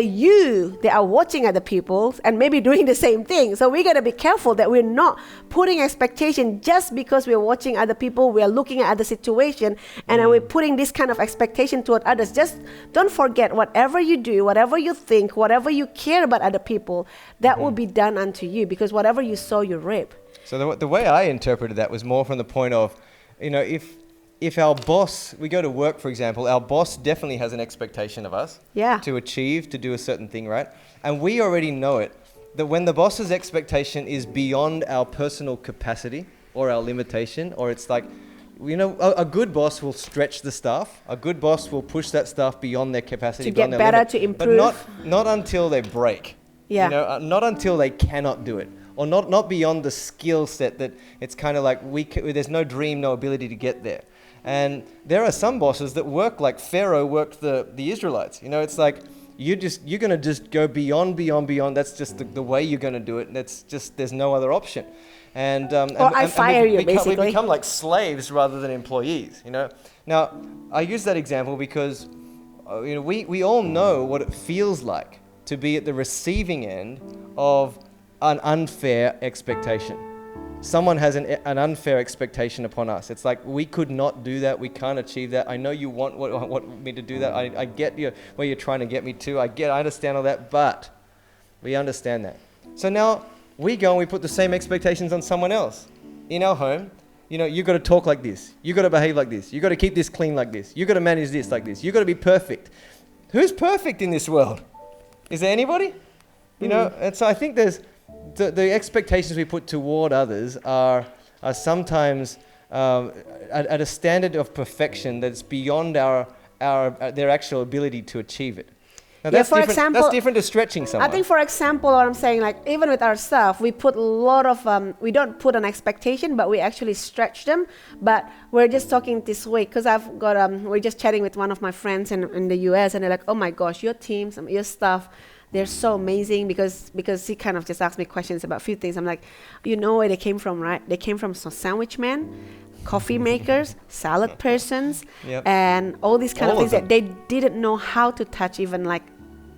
are watching other people and maybe doing the same thing. So we got to be careful that we're not putting expectation just because we're watching other people, we're looking at other situation, and then we're putting this kind of expectation toward others. Just don't forget, whatever you do, whatever you think, whatever you care about other people, that will be done unto you, because whatever you sow, you reap. So the way I interpreted that was more from the point of, if our boss, we go to work, for example, our boss definitely has an expectation of us to achieve, to do a certain thing, right? And we already know it, that when the boss's expectation is beyond our personal capacity or our limitation, or it's like, a good boss will stretch the staff. A good boss will push that staff beyond their capacity, to get better, limit, to improve. But not until they break. Not until they cannot do it. Or not beyond the skill set that it's kind of like there's no dream, no ability to get there. And there are some bosses that work like Pharaoh worked the Israelites. It's like you're going to just go beyond. That's just the way you're going to do it. That's just, there's no other option. And I fire you, basically. We become like slaves rather than employees. Now I use that example because we all know what it feels like to be at the receiving end of an unfair expectation. someone has an unfair expectation upon us. It's like, we could not do that. We can't achieve that. I know you want me to do that. I get you where you're trying to get me to. I understand all that, but we understand that. So now we go and we put the same expectations on someone else in our home. You got to talk like this. You got to behave like this. You got to keep this clean like this. You got to manage this like this. You got to be perfect. Who's perfect in this world? Is there anybody? And so I think there's the expectations we put toward others are sometimes at a standard of perfection that's beyond their actual ability to achieve it. Now that's different. Example, that's different to stretching someone. I think, for example, what I'm saying, like even with ourselves, we put a lot of we don't put an expectation, but we actually stretch them. But we're just talking this week because I've got we're just chatting with one of my friends in the US, and they're like, "Oh my gosh, your teams, your stuff, they're so amazing," because he kind of just asked me questions about a few things. I'm like, you know where they came from, right? They came from sandwich men, coffee makers, salad persons, and all these kind of things that they didn't know how to touch, even like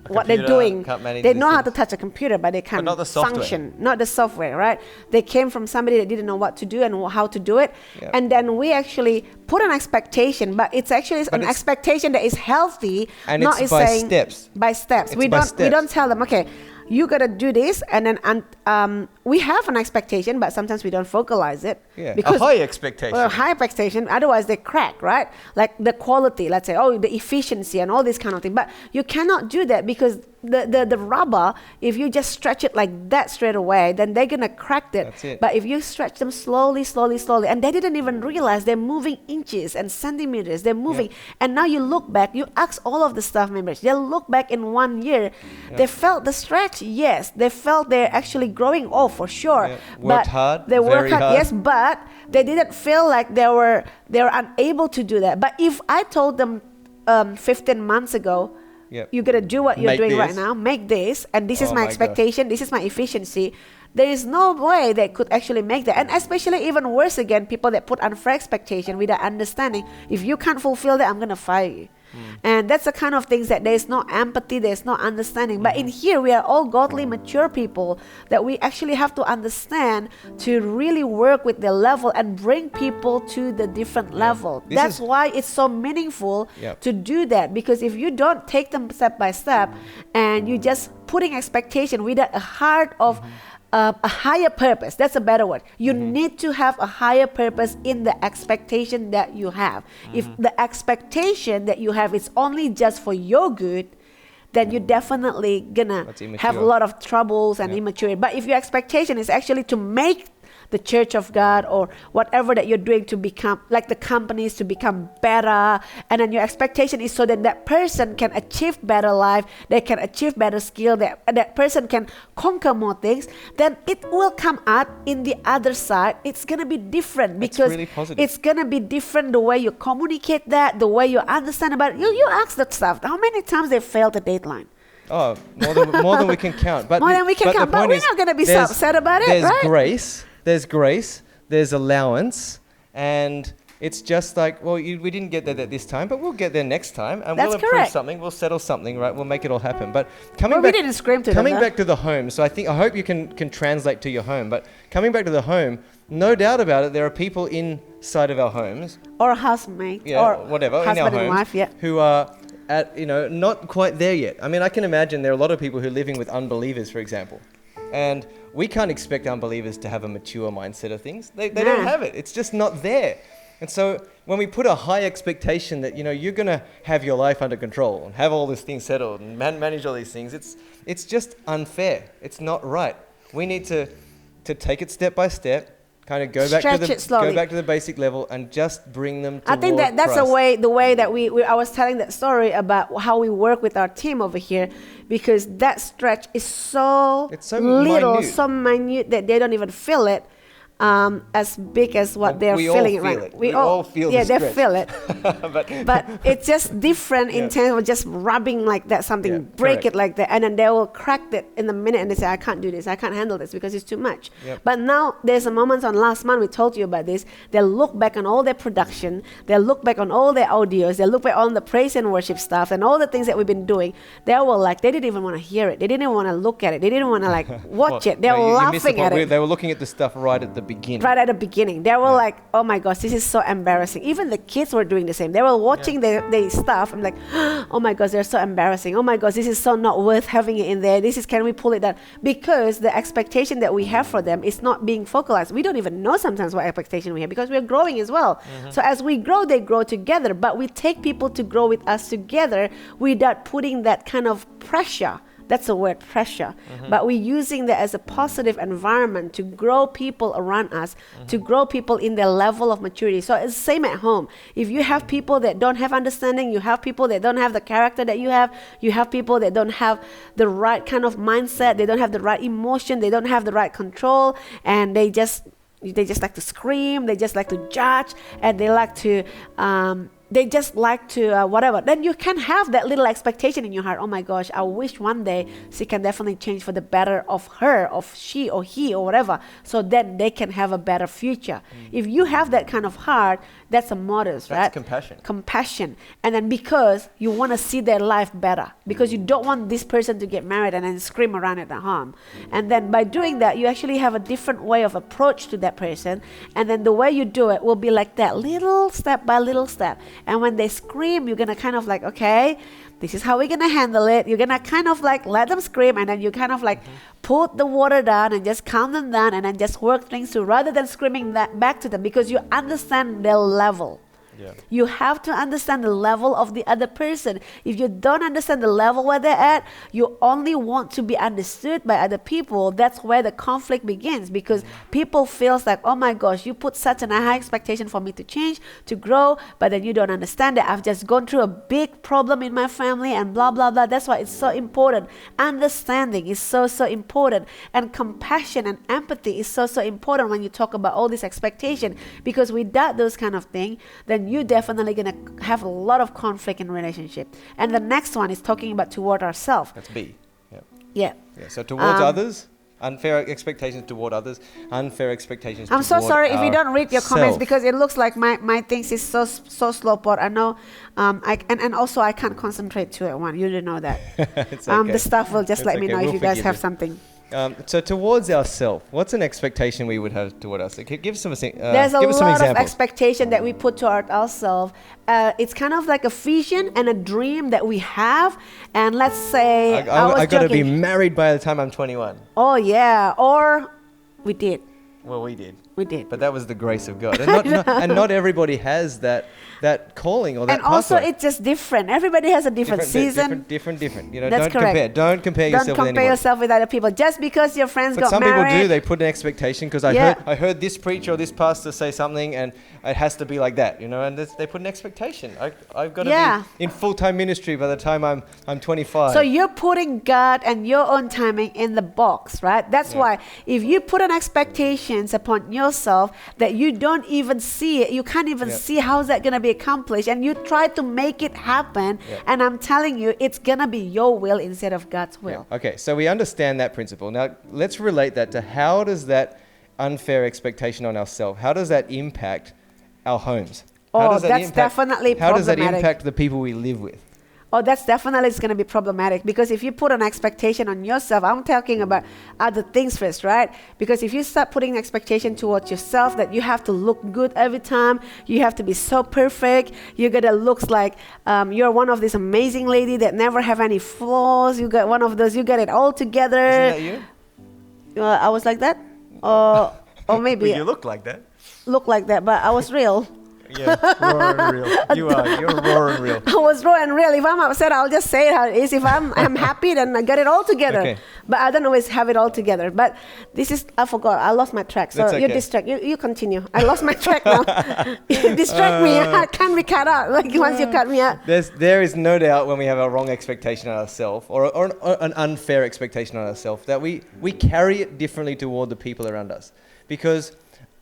what they're doing. They know how to touch a computer, but they can't function. Not the software, right? They came from somebody that didn't know what to do and how to do it. And then we actually put an expectation, but it's actually an expectation that is healthy. And it's by steps. By steps. We don't tell them, okay, you got to do this, and then we have an expectation, but sometimes we don't vocalize it. Because a high expectation. Well, a high expectation, otherwise they crack, right? Like the quality, let's say, the efficiency and all this kind of thing. But you cannot do that because the rubber, if you just stretch it like that straight away, then they're going to crack it. That's it. But if you stretch them slowly, and they didn't even realize they're moving inches and centimeters, they're moving. And now you look back, you ask all of the staff members, they look back in 1 year, they felt the stretch, yes. They felt they're actually growing, for sure. Worked hard, they worked hard, hard. yes, but they didn't feel like they were unable to do that. But if I told them 15 months ago, you're going to do what you're doing right now, make this, and this is my expectation, this is my efficiency, there is no way they could actually make that. And especially even worse again, people that put unfair expectation without understanding, if you can't fulfill that, I'm going to fire you. And that's the kind of things that there's no empathy, there's no understanding. But in here, we are all godly, mature people that we actually have to understand to really work with the level and bring people to the different level. That's why it's so meaningful to do that. Because if you don't take them step by step and you just putting expectation without a heart of a higher purpose, that's a better word. You need to have a higher purpose in the expectation that you have. If the expectation that you have is only just for your good, then you're definitely gonna have a lot of troubles and immaturity. But if your expectation is actually to make the church of God or whatever that you're doing to become, like the companies, to become better, and then your expectation is so that that person can achieve better life, they can achieve better skill, that person can conquer more things, then it will come out in the other side. It's going to be different because really it's going to be different the way you communicate that, the way you understand about it. You ask that stuff. How many times they failed the deadline? Oh, more than we can count. But more than we can count. But we're not going to be so upset about it, right? There's grace, there's allowance, and it's just like, well, we didn't get there this time, but we'll get there next time, and we'll improve something, we'll settle something, right? We'll make it all happen. But coming back to the home, so I hope you can translate to your home, but coming back to the home, no doubt about it, there are people inside of our homes, or housemates, or whatever, husband in our homes, and wife, who are at, not quite there yet. I mean, I can imagine there are a lot of people who are living with unbelievers, for example, and we can't expect unbelievers to have a mature mindset of things. They don't have it. It's just not there. And so when we put a high expectation that, you're going to have your life under control and have all these things settled and manage all these things, it's just unfair. It's not right. We need to take it step by step, kind of go back to the basic level and just bring them toward I think that's Christ. the way that I was telling that story about how we work with our team over here, because that stretch is so little, so minute that they don't even feel it. As big as what they're feeling right now. We all feel the stretch. They feel it. but it's just different in terms of just rubbing like that, something, break it like that, and then they will crack it in a minute and they say, I can't do this, I can't handle this because it's too much. But now there's a moment on last month, we told you about this, they'll look back on all their production, they'll look back on all their audios, they'll look back on the praise and worship stuff and all the things that we've been doing. They were they didn't even want to hear it, they didn't even want to look at it, they didn't want to watch it, they were laughing at it. They were looking at the stuff right at the beginning. Right at the beginning. They were like, oh my gosh, this is so embarrassing. Even the kids were doing the same. They were watching the stuff. I'm like, oh my gosh, they're so embarrassing. Oh my gosh, this is so not worth having it in there. Can we pull it down? Because the expectation that we have for them is not being focalized. We don't even know sometimes what expectation we have because we're growing as well. So as we grow, they grow together. But we take people to grow with us together without putting that kind of pressure. That's the word, pressure. But we're using that as a positive environment to grow people around us, to grow people in their level of maturity. So it's the same at home. If you have people that don't have understanding, you have people that don't have the character that you have people that don't have the right kind of mindset, they don't have the right emotion, they don't have the right control, and they just like to scream, they just like to judge, and they just like to whatever. Then you can have that little expectation in your heart. Oh my gosh, I wish one day she can definitely change for the better of her, of she or he or whatever, so that they can have a better future. If you have that kind of heart, that's a modest, right? That's compassion. Compassion. And then because you want to see their life better, because you don't want this person to get married and then scream around at the home. And then by doing that, you actually have a different way of approach to that person. And then the way you do it will be like that, little step by little step. And when they scream, you're going to kind of like, okay, this is how we're going to handle it. You're going to kind of like let them scream, and then you kind of like put the water down and just calm them down, and then just work things through rather than screaming that back to them, because you understand their level. Yeah. You have to understand the level of the other person. If you don't understand the level where they're at, you only want to be understood by other people. That's where the conflict begins, because people feels like, oh my gosh, you put such a high expectation for me to change, to grow, but then you don't understand that I've just gone through a big problem in my family and blah, blah, blah. That's why it's so important. Understanding is so, so important. And compassion and empathy is so, so important when you talk about all this expectation, because without those kind of thing, then you're definitely going to have a lot of conflict in relationship. And the next one is talking about toward ourselves. That's B. Yeah. So towards others, unfair expectations toward others, unfair expectations I'm so sorry if you don't read your comments, self. because it looks like my things is so slow, but I know and also I can't concentrate two at one. You didn't know that. It's okay. The staff will just let me know We'll if you guys have you. something. So towards ourselves, what's an expectation we would have toward us? Give some There's a give us some lot examples. of expectation that we put toward ourselves. It's kind of like a vision and a dream that we have. And let's say I got to be married by the time I'm 21. Oh yeah, or we did. Well, we did. We did. But that was the grace of God. And not everybody has that calling or that And also pathway. it's just different. Everybody has a different season. Different. That's correct. Don't compare yourself with anyone. Don't compare yourself with other people. Just because your friends But got some married. people do. They put an expectation because I heard this preacher or this pastor say something, and it has to be like that, and they put an expectation. I've got to be in full-time ministry by the time I'm 25. So you're putting God and your own timing in the box, right? That's why if you put an expectations upon yourself that you don't even see it, you can't even see how's that going to be accomplished, and you try to make it happen, and I'm telling you, it's going to be your will instead of God's will. Okay, so we understand that principle. Now let's relate that to how does that unfair expectation on ourselves, how does that impact our homes? That's definitely problematic. How does that impact the people we live with? That's definitely going to be problematic, because if you put an expectation on yourself, I'm talking about other things first, right? Because if you start putting expectation towards yourself that you have to look good every time, you have to be so perfect, you're going to look like you're one of these amazing lady that never have any flaws, you got one of those, you got it all together. Isn't that you? I was like that? Or maybe. Well, you look like that. Look like that, but I was real. Yeah, raw and real. You're raw and real. I was raw and real. If I'm upset, I'll just say it how it is. If I'm happy, then I got it all together. Okay. But I don't always have it all together. But I forgot. I lost my track. So you distract. You continue. I lost my track now. You distract me. I can't be cut out. Like once you cut me out. There is no doubt when we have a wrong expectation on ourselves or an unfair expectation on ourselves that we carry it differently toward the people around us. Because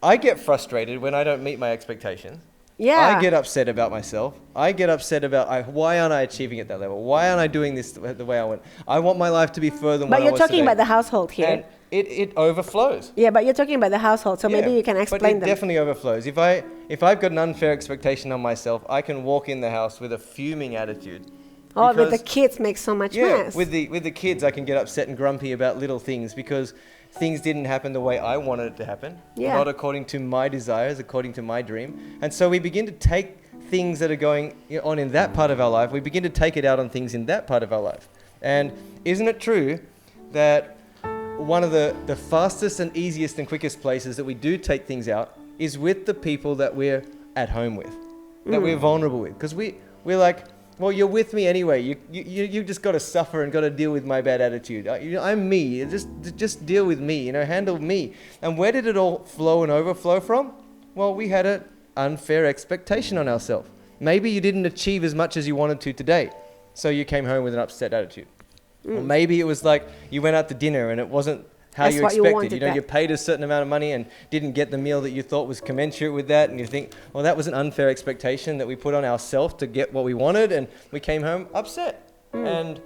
I get frustrated when I don't meet my expectations. Yeah. I get upset about myself. I get upset about why aren't I achieving at that level? Why aren't I doing this the way I want? I want my life to be further than what I was today. But you're talking about the household here. And it overflows. Yeah, but you're talking about the household, so maybe you can explain them. But it definitely overflows. If I've got an unfair expectation on myself, I can walk in the house with a fuming attitude. With the kids make so much mess. With the kids, I can get upset and grumpy about little things because things didn't happen the way I wanted it to happen, not according to my desires, according to my dream. And so we begin to take things that are going on in that part of our life, we begin to take it out on things in that part of our life. And isn't it true that one of the fastest and easiest and quickest places that we do take things out is with the people that we're at home with, that we're vulnerable with? Because we're like, well, you're with me anyway. You just got to suffer and got to deal with my bad attitude. I'm me. Just deal with me. Handle me. And where did it all flow and overflow from? Well, we had an unfair expectation on ourselves. Maybe you didn't achieve as much as you wanted to today, so you came home with an upset attitude. Or maybe it was like you went out to dinner and it wasn't how you expected. You paid a certain amount of money and didn't get the meal that you thought was commensurate with that, and you think, well, that was an unfair expectation that we put on ourselves to get what we wanted, and we came home upset. And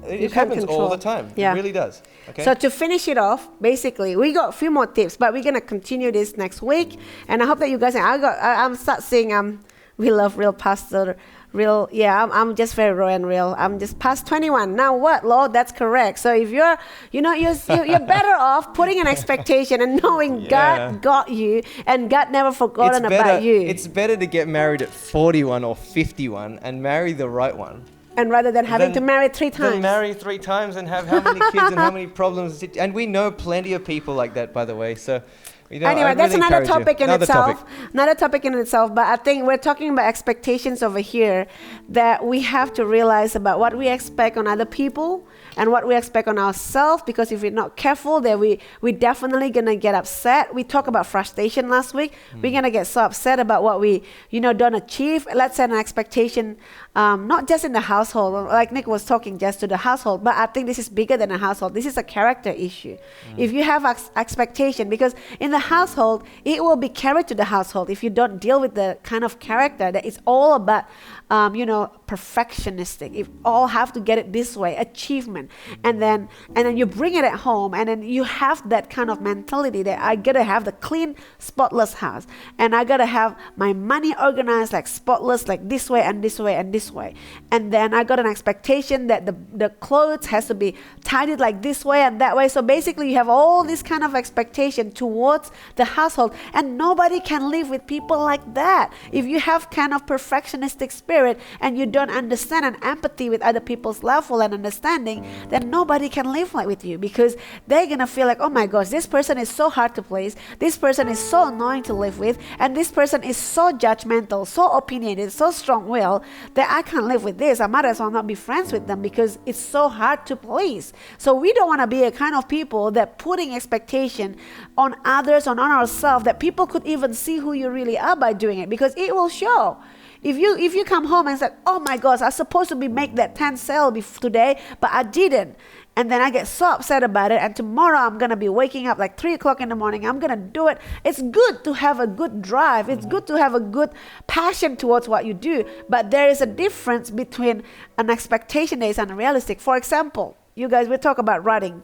it happens all the time. It really does. Okay? So to finish it off, basically, we got a few more tips, but we're gonna continue this next week, and I hope that you guys. I'm start seeing we love real pastor. Real, I'm just very raw and real. I'm just past 21. Now what, Lord? That's correct. So if you're better off putting an expectation and knowing God got you and God never forgotten about you. It's better to get married at 41 or 51 and marry the right one. And rather than having to marry 3 times. Then marry 3 times and have how many kids and how many problems. And we know plenty of people like that, by the way. So. Anyway, that's another topic in itself. Another topic in itself. But I think we're talking about expectations over here, that we have to realize about what we expect on other people and what we expect on ourselves. Because if we're not careful, then we definitely gonna get upset. We talked about frustration last week. We're gonna get so upset about what we don't achieve. Let's set an expectation, not just in the household, like Nick was talking, just to the household. But I think this is bigger than a household. This is a character issue. If you have expectation, because in the household, it will be carried to the household if you don't deal with the kind of character that is all about, perfectionistic. You all have to get it this way, achievement, and then you bring it at home, and then you have that kind of mentality that I gotta have the clean, spotless house, and I gotta have my money organized like spotless, like this way and this way and this way, and then I got an expectation that the clothes has to be tidied like this way and that way. So basically, you have all this kind of expectation towards the household, and nobody can live with people like that. If you have kind of perfectionistic spirit and you don't understand and empathy with other people's level and understanding, then nobody can live like with you, because they're gonna feel like, oh my gosh, this person is so hard to please, this person is so annoying to live with, and this person is so judgmental, so opinionated, so strong-willed that I can't live with this. I might as well not be friends with them because it's so hard to please. So we don't want to be a kind of people that putting expectation on others, on ourselves, that people could even see who you really are by doing it, because it will show. If you come home and say, oh my gosh, I was supposed to make that 10 sale today, but I didn't. And then I get so upset about it, and tomorrow I'm going to be waking up like 3 o'clock in the morning. I'm going to do it. It's good to have a good drive. It's good to have a good passion towards what you do. But there is a difference between an expectation that is unrealistic. For example, you guys, we talk about writing.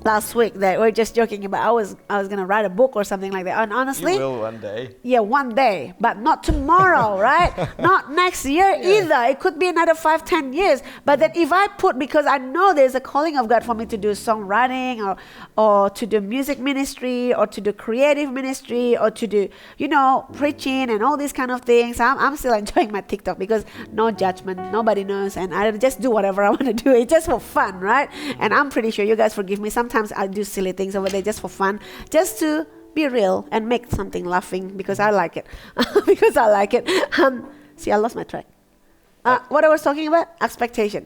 Last week that we're just joking about I was gonna write a book or something like that, and honestly, you will one day. Yeah, one day, but not tomorrow, right? Not next year either. It could be another 5-10 years. But then if I put, because I know there's a calling of God for me to do songwriting or to do music ministry or to do creative ministry or to do preaching and all these kind of things. I'm still enjoying my TikTok because no judgment, nobody knows, and I just do whatever I want to do. It's just for fun, right? And I'm pretty sure you guys forgive me. Sometimes I do silly things over there just for fun, just to be real and make something laughing because I like it. Because I like it. See, I lost my track. What I was talking about? Expectation.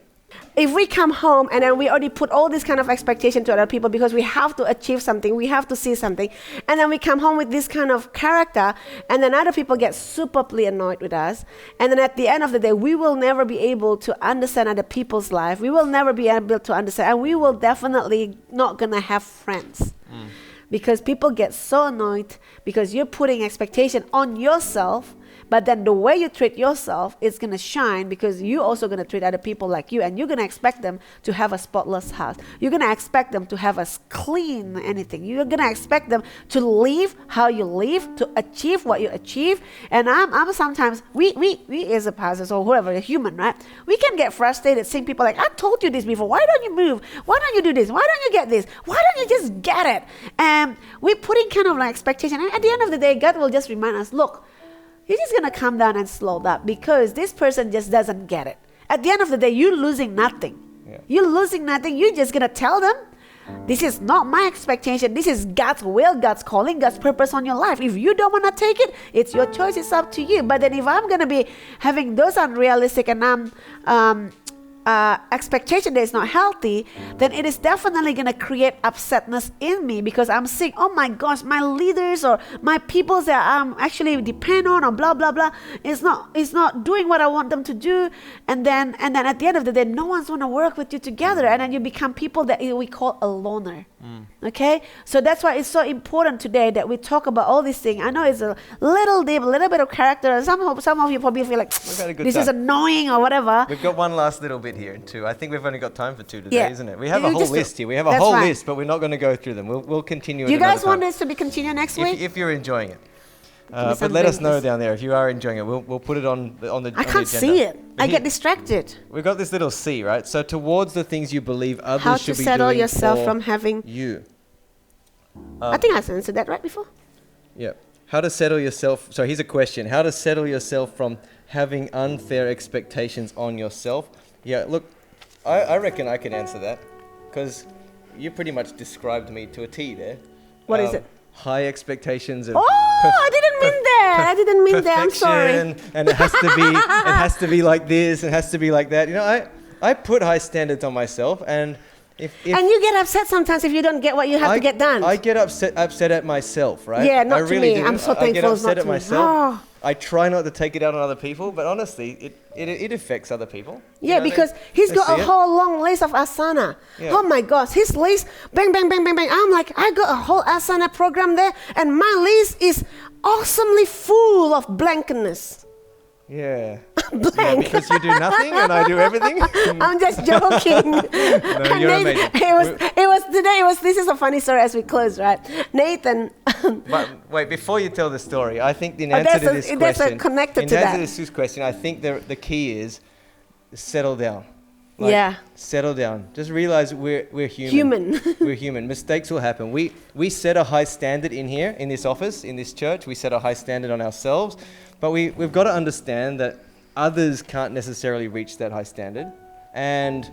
If we come home and then we already put all this kind of expectation to other people because we have to achieve something, we have to see something, and then we come home with this kind of character, and then other people get superbly annoyed with us, and then at the end of the day, we will never be able to understand other people's life. We will never be able to understand, and we will definitely not gonna have friends. Because people get so annoyed because you're putting expectation on yourself, But then the way you treat yourself is going to shine, because you're also going to treat other people like you, and you're going to expect them to have a spotless house. You're going to expect them to have a clean anything. You're going to expect them to live how you live, to achieve what you achieve. And I'm sometimes, we as a pastor or whoever, a human, right? We can get frustrated seeing people like, I told you this before. Why don't you move? Why don't you do this? Why don't you get this? Why don't you just get it? And we're putting kind of like expectation. And at the end of the day, God will just remind us, look, you're just going to come down and slow that, because this person just doesn't get it. At the end of the day, you're losing nothing. Yeah. You're losing nothing. You're just going to tell them, this is not my expectation. This is God's will, God's calling, God's purpose on your life. If you don't want to take it, it's your choice. It's up to you. But then if I'm going to be having those unrealistic and expectation that is not healthy, then it is definitely going to create upsetness in me, because I'm saying, oh my gosh, my leaders or my people that I'm actually depend on, or blah blah blah, is not doing what I want them to do, and then at the end of the day, no one's going to work with you together, and then you become people that we call a loner. Okay, so that's why it's so important today that we talk about all these things. I know it's a little deep, a little bit of character. Some of you probably feel like this is annoying or whatever. We've got one last little bit here too. I think we've only got time for 2 today, isn't it? We have a whole list here. We have a whole list, but we're not going to go through them. We'll continue. You guys want this to be continued next week? If you're enjoying it. But let us know down there if you are enjoying it. We'll put it on the I can't see it. I get distracted. We've got this little C, right? So towards the things you believe others should be doing. How to settle yourself from having you. I think I answered that right before. Yeah. How to settle yourself. So here's a question. How to settle yourself from having unfair expectations on yourself. Yeah, look, I reckon I can answer that, because you pretty much described me to a T there. What is it? High expectations of I didn't mean that. I didn't mean that. I'm sorry. And it has to be like this, it has to be like that. You know, I put high standards on myself, and if and you get upset sometimes if you don't get what you have to get done. I get upset at myself, right? Yeah, not I really to me. do. I'm so thankful. I get upset at myself. Oh. I try not to take it out on other people, but honestly, it affects other people. Yeah, because he's got a whole long list of asana. Yeah. Oh my gosh, his list, bang, bang, bang, bang, bang. I'm like, I got a whole asana program there, and my list is awesomely full of blankness. Yeah. Yeah, because you do nothing and I do everything. I'm just joking. No, you're amazing. This is a funny story as we close, right? Nathan. But wait, before you tell the story, I think in answer to this question, I think the key is settle down. Settle down. Just realize we're human. We're human. Mistakes will happen. We set a high standard in here, in this office, in this church. We set a high standard on ourselves. But we've got to understand that others can't necessarily reach that high standard. And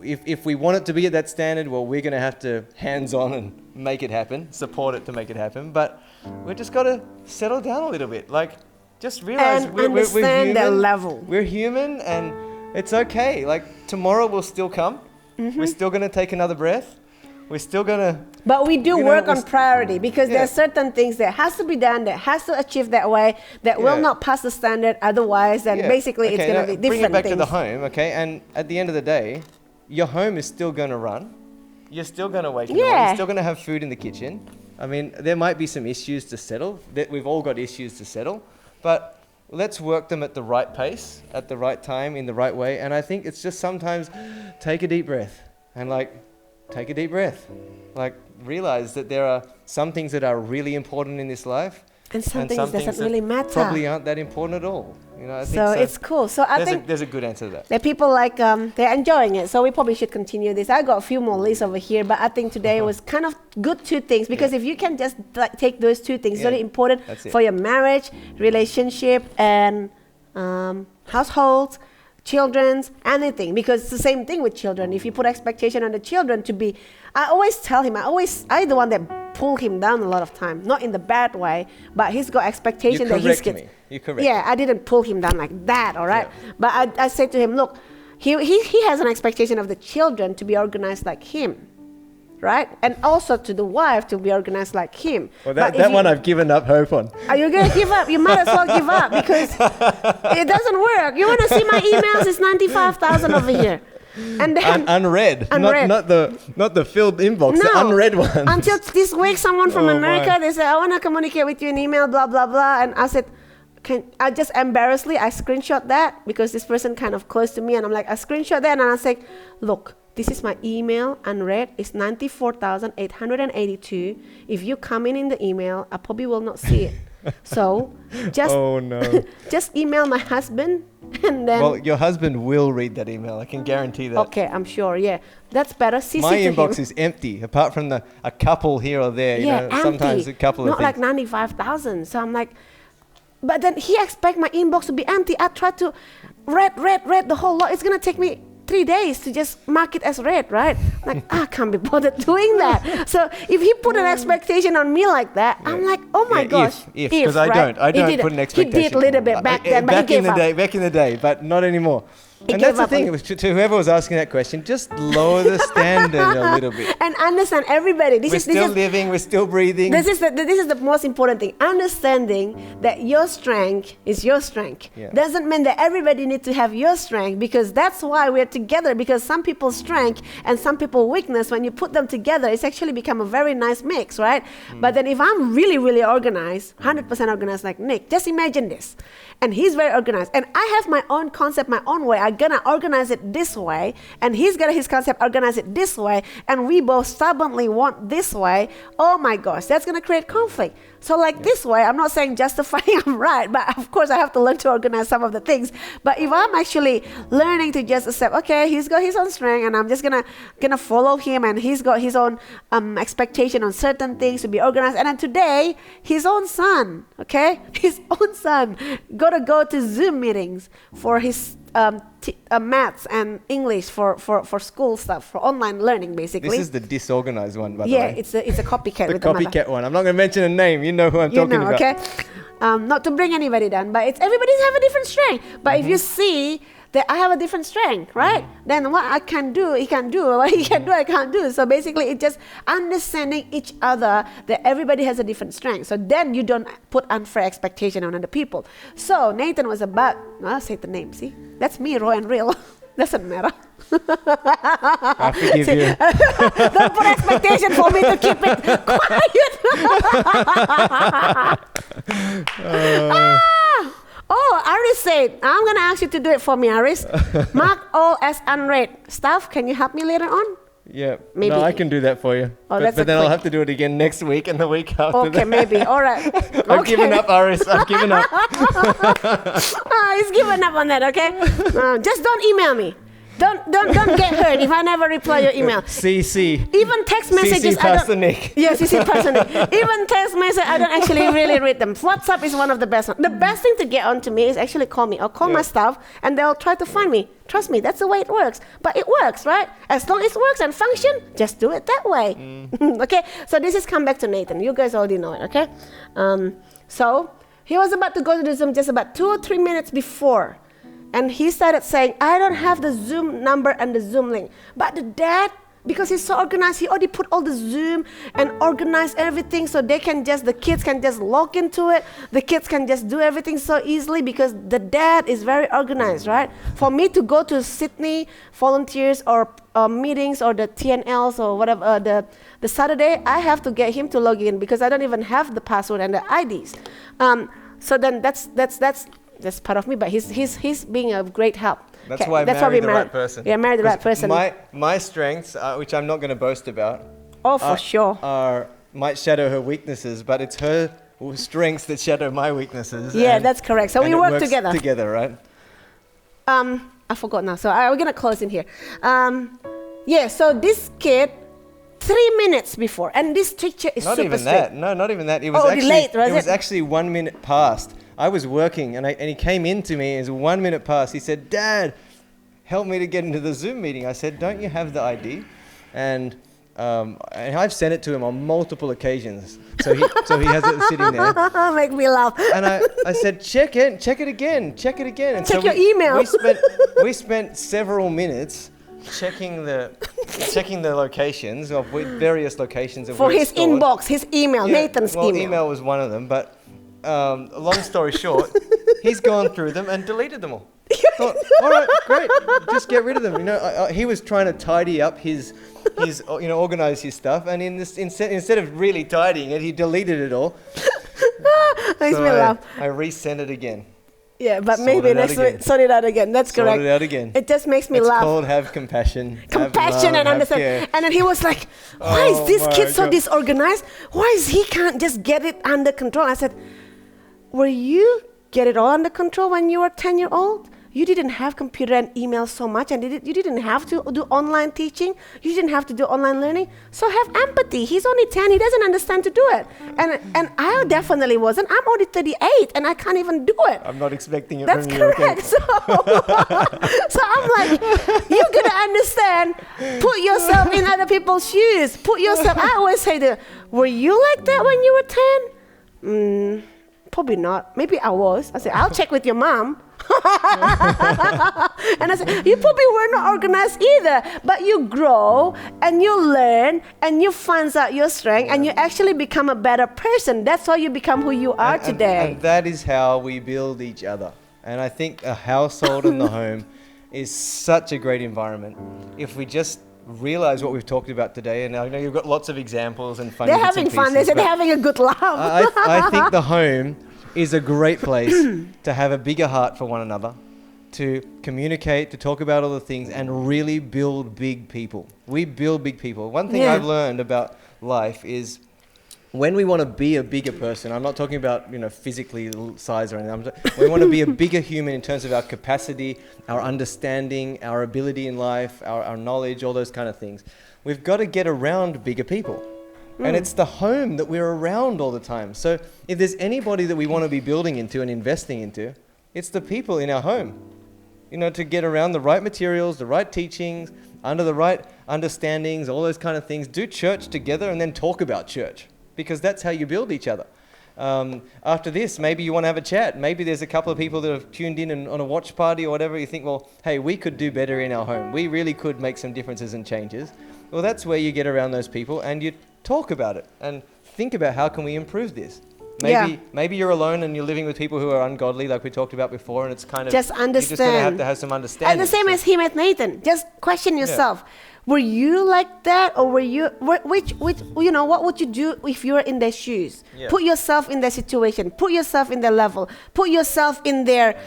if we want it to be at that standard, well, we're going to have to hands-on and make it happen, support it to make it happen. But we've just got to settle down a little bit. Like, just realize and we're human. The level. We're human, and it's okay. Like, tomorrow will still come. Mm-hmm. We're still going to take another breath. We're still going to... But we do work on priority, because there are certain things that has to be done, that has to achieve that way, that will not pass the standard otherwise, then basically it's going to be different bring it back things. To the home, okay? And at the end of the day, your home is still going to run. You're still going to wake up. You're still going to have food in the kitchen. I mean, there might be some issues to settle. We've all got issues to settle. But let's work them at the right pace, at the right time, in the right way. And I think it's just sometimes take a deep breath and take a deep breath. Realize that there are some things that are really important in this life, and some things doesn't really matter. Probably aren't that important at all. I think so it's cool. So I think there's a good answer to that. The people they're enjoying it. So we probably should continue this. I got a few more lists over here, but I think today was kind of good 2 things, because if you can just take those 2 things, it's very important for your marriage, relationship, and household. Children's, anything, because it's the same thing with children. If you put expectation on the children to be, I always tell him, I the one that pull him down a lot of time, not in the bad way, but he's got expectation that he's me. You correct me. I didn't pull him down like that, all right? Yeah. But I said to him, look, he has an expectation of the children to be organized like him. Right? And also to the wife to be organized like him. Well, that one I've given up hope on. Are you going to give up? You might as well give up, because it doesn't work. You want to see my emails? It's 95,000 over here. And then unread. Not the filled inbox, the unread ones. Until this week, someone from America, they said, I want to communicate with you in email, blah, blah, blah. And I said, I just embarrassingly, I screenshot that because this person kind of close to me, and I'm like, I screenshot that, and I was like, look, this is my email unread. It's 94,882. If you come in the email, I probably will not see it. So just just email my husband, and then. Well, your husband will read that email. I can guarantee that. Okay, I'm sure. Yeah, that's better. CC my to inbox him. is empty, apart from a couple here or there. Yeah, you know, sometimes a couple not of things. like 95,000. So I'm like, but then he expect my inbox to be empty. I try to read the whole lot. It's gonna take me 3 days to just mark it as read, right? Like, I can't be bothered doing that. So if he put an expectation on me like that, I'm like, oh my gosh. If because I don't put an expectation. He did a little bit back then, but he gave up. Back in the day, but not anymore. And that's the thing, to whoever was asking that question, just lower the standard a little bit. And understand everybody. We're still living, we're still breathing. This is the most important thing. Understanding that your strength is your strength. Yeah. Doesn't mean that everybody needs to have your strength, because that's why we're together, because some people's strength and some people's weakness, when you put them together, it's actually become a very nice mix, right? But then if I'm really, really organized, 100% organized like Nick, just imagine this. And he's very organized. And I have my own concept, my own way. I'm going to organize it this way. And he's got his concept, organize it this way. And we both stubbornly want this way. Oh my gosh, that's going to create conflict. So like this way, I'm not saying justifying I'm right, but of course I have to learn to organize some of the things. But if I'm actually learning to just accept, okay, he's got his own strength, and I'm just gonna follow him, and he's got his own expectation on certain things to be organized. And then today, his own son, gotta go to Zoom meetings for his maths and English for school stuff, for online learning, basically. This is the disorganized one, by the way. way. Yeah, it's a copycat. The copycat one. I'm not going to mention a name. You know who I'm talking about. Okay? Not to bring anybody down, but everybody's have a different strength. But if you see that I have a different strength, right? Then what I can do, he can do. What he can do, I can't do. So basically, it's just understanding each other, that everybody has a different strength. So then you don't put unfair expectation on other people. So Nathan was about, I'll say the name, see? That's me, raw and real. Doesn't matter. I forgive you. Don't put expectation for me to keep it quiet. Oh, Aris said, I'm going to ask you to do it for me, Aris. Mark all as unread. Stuff, can you help me later on? Yeah. Maybe. No, I can do that for you. Oh, but then I'll have to do it again next week and the week after that. Okay, maybe. All right. I've given up, Aris. I've given up. He's given up on that, okay? Just don't email me. Don't get hurt if I never reply your email. CC. Even text messages. CC Pastor Nick. Yeah, CC Pastor Nick. Even text messages, I don't actually really read them. WhatsApp is one of the best ones. The best thing to get onto me is actually call me or call my staff, and they'll try to find me. Trust me, that's the way it works. But it works, right? As long as it works and function, just do it that way. Okay? So this is come back to Nathan. You guys already know it, okay? So he was about to go to the Zoom just about 2 or 3 minutes before. And he started saying, I don't have the Zoom number and the Zoom link. But the dad, because he's so organized, he already put all the Zoom and organized everything, so the kids can just log into it. The kids can just do everything so easily because the dad is very organized, right? For me to go to Sydney volunteers or meetings or the TNLs or whatever, the Saturday, I have to get him to log in because I don't even have the password and the IDs. So then that's part of me, but he's being a great help. That's why I married the right person. Yeah, married the right person. My strengths, which I'm not going to boast about, sure, might shadow her weaknesses, but it's her strengths that shadow my weaknesses. Yeah, that's correct. So we work together. Together, right? I forgot now. So we're gonna close in here. So this kid, 3 minutes before, and this teacher is not super even strict. that. No, not even that. It was late, was it? It was actually 1 minute past. I was working, and he came in to me. It was 1 minute past. He said, "Dad, help me to get into the Zoom meeting." I said, "Don't you have the ID?" And I've sent it to him on multiple occasions. So he has it sitting there. Make me laugh. And I said, check it again. And check your email. We spent several minutes checking the locations of various locations of for his stored. Inbox, his email, Nathan's email. Email was one of them, but long story short, he's gone through them and deleted them all. Thought, all right, great, just get rid of them. He was trying to tidy up his organize his stuff, and instead of really tidying it, he deleted it all. Makes me laugh. I resent it again. Yeah, but Sort maybe it out next week, again. sort it out again. That's correct. Sort it out again. It just makes me It's laugh. called have compassion. Compassion have and love, understand. have care. And then he was like, why is Oh this my kid so God. disorganized? Why is he can't just get it under control? I said, were you get it all under control when you were 10-year-old? You didn't have computer and email so much, and you didn't have to do online teaching. You didn't have to do online learning. So have empathy. He's only 10. He doesn't understand to do it. And I definitely wasn't. I'm only 38, and I can't even do it. I'm not expecting it That's from you. correct. Okay. So I'm like, you gotta understand. Put yourself in other people's shoes. Put yourself. I always say were you like that when you were 10? Probably not. Maybe I was. I said, I'll check with your mom. And I said, you probably were not organized either, but you grow and you learn and you find out your strength and you actually become a better person. That's how you become who you are today. And that is how we build each other. And I think a household and the home is such a great environment. If we just realize what we've talked about today, and I know you've got lots of examples and funny They're bits and having fun. They pieces, said they're but having a good laugh. I think the home is a great place to have a bigger heart for one another, to communicate, to talk about all the things, and really build big people. We build big people. One thing I've learned about life is when we want to be a bigger person, I'm not talking about physically size or anything. We want to be a bigger human in terms of our capacity, our understanding, our ability in life, our knowledge, all those kind of things. We've got to get around bigger people. And it's the home that we're around all the time. So if there's anybody that we want to be building into and investing into, it's the people in our home. To get around the right materials, the right teachings, under the right understandings, all those kind of things. Do church together and then talk about church, because that's how you build each other. After this, maybe you want to have a chat. Maybe there's a couple of people that have tuned in and on a watch party or whatever. You think, well, hey, we could do better in our home. We really could make some differences and changes. Well, that's where you get around those people and you talk about it and think about how can we improve this. Maybe you're alone and you're living with people who are ungodly, like we talked about before, and it's kind of just understand. You're just going to have some understanding. And the same as him at Nathan. Just question yourself. Were you like that, or were you? Which what would you do if you were in their shoes? Yeah. Put yourself in their situation. Put yourself in their level. Put yourself in their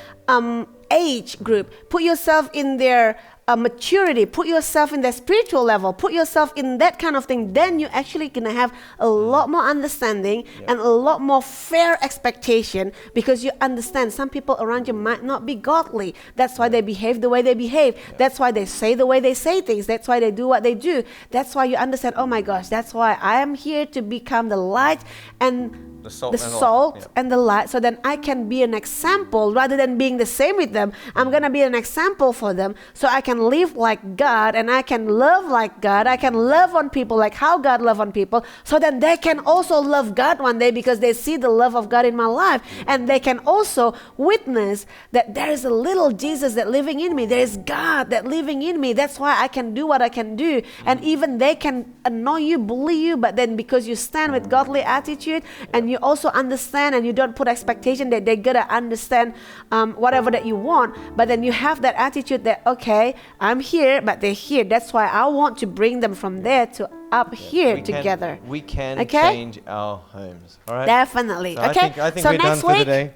age group. Put yourself in their maturity. Put yourself in their spiritual level. Put yourself in that kind of thing. Then you're actually gonna have a lot more understanding and a lot more fair expectation, because you understand some people around you might not be godly. That's why they behave the way they behave. That's why they say the way they say things. That's why they do what they do. That's why you understand, oh my gosh, that's why I am here to become the light and the salt and the light, so then I can be an example rather than being the same with them. I'm going to be an example for them, so I can live like God and I can love like God. I can love on people like how God loved on people, so then they can also love God one day because they see the love of God in my life, and they can also witness that there is a little Jesus that living in me. There is God that living in me. That's why I can do what I can do. And even they can annoy you, bully you, but then because you stand with godly attitude and you also understand and you don't put expectation that they're gonna understand whatever that you want, but then you have that attitude that, okay, I'm here, but they're here. That's why I want to bring them from there to up here together. We can change our homes. All right? Definitely. So okay. I think so we're done for today.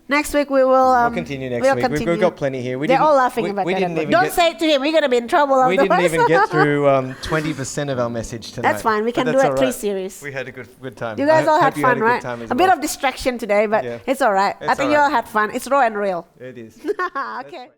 Next week we will. We'll continue next week. We've got plenty here. They're all laughing about that. Don't say it to him. We're going to be in trouble. We didn't even get through 20% of our message tonight. That's fine. We can do it 3 series. We had a good time. You guys all had fun, right? A bit of distraction today, but it's all right. I think you all had fun. It's raw and real. It is. Okay.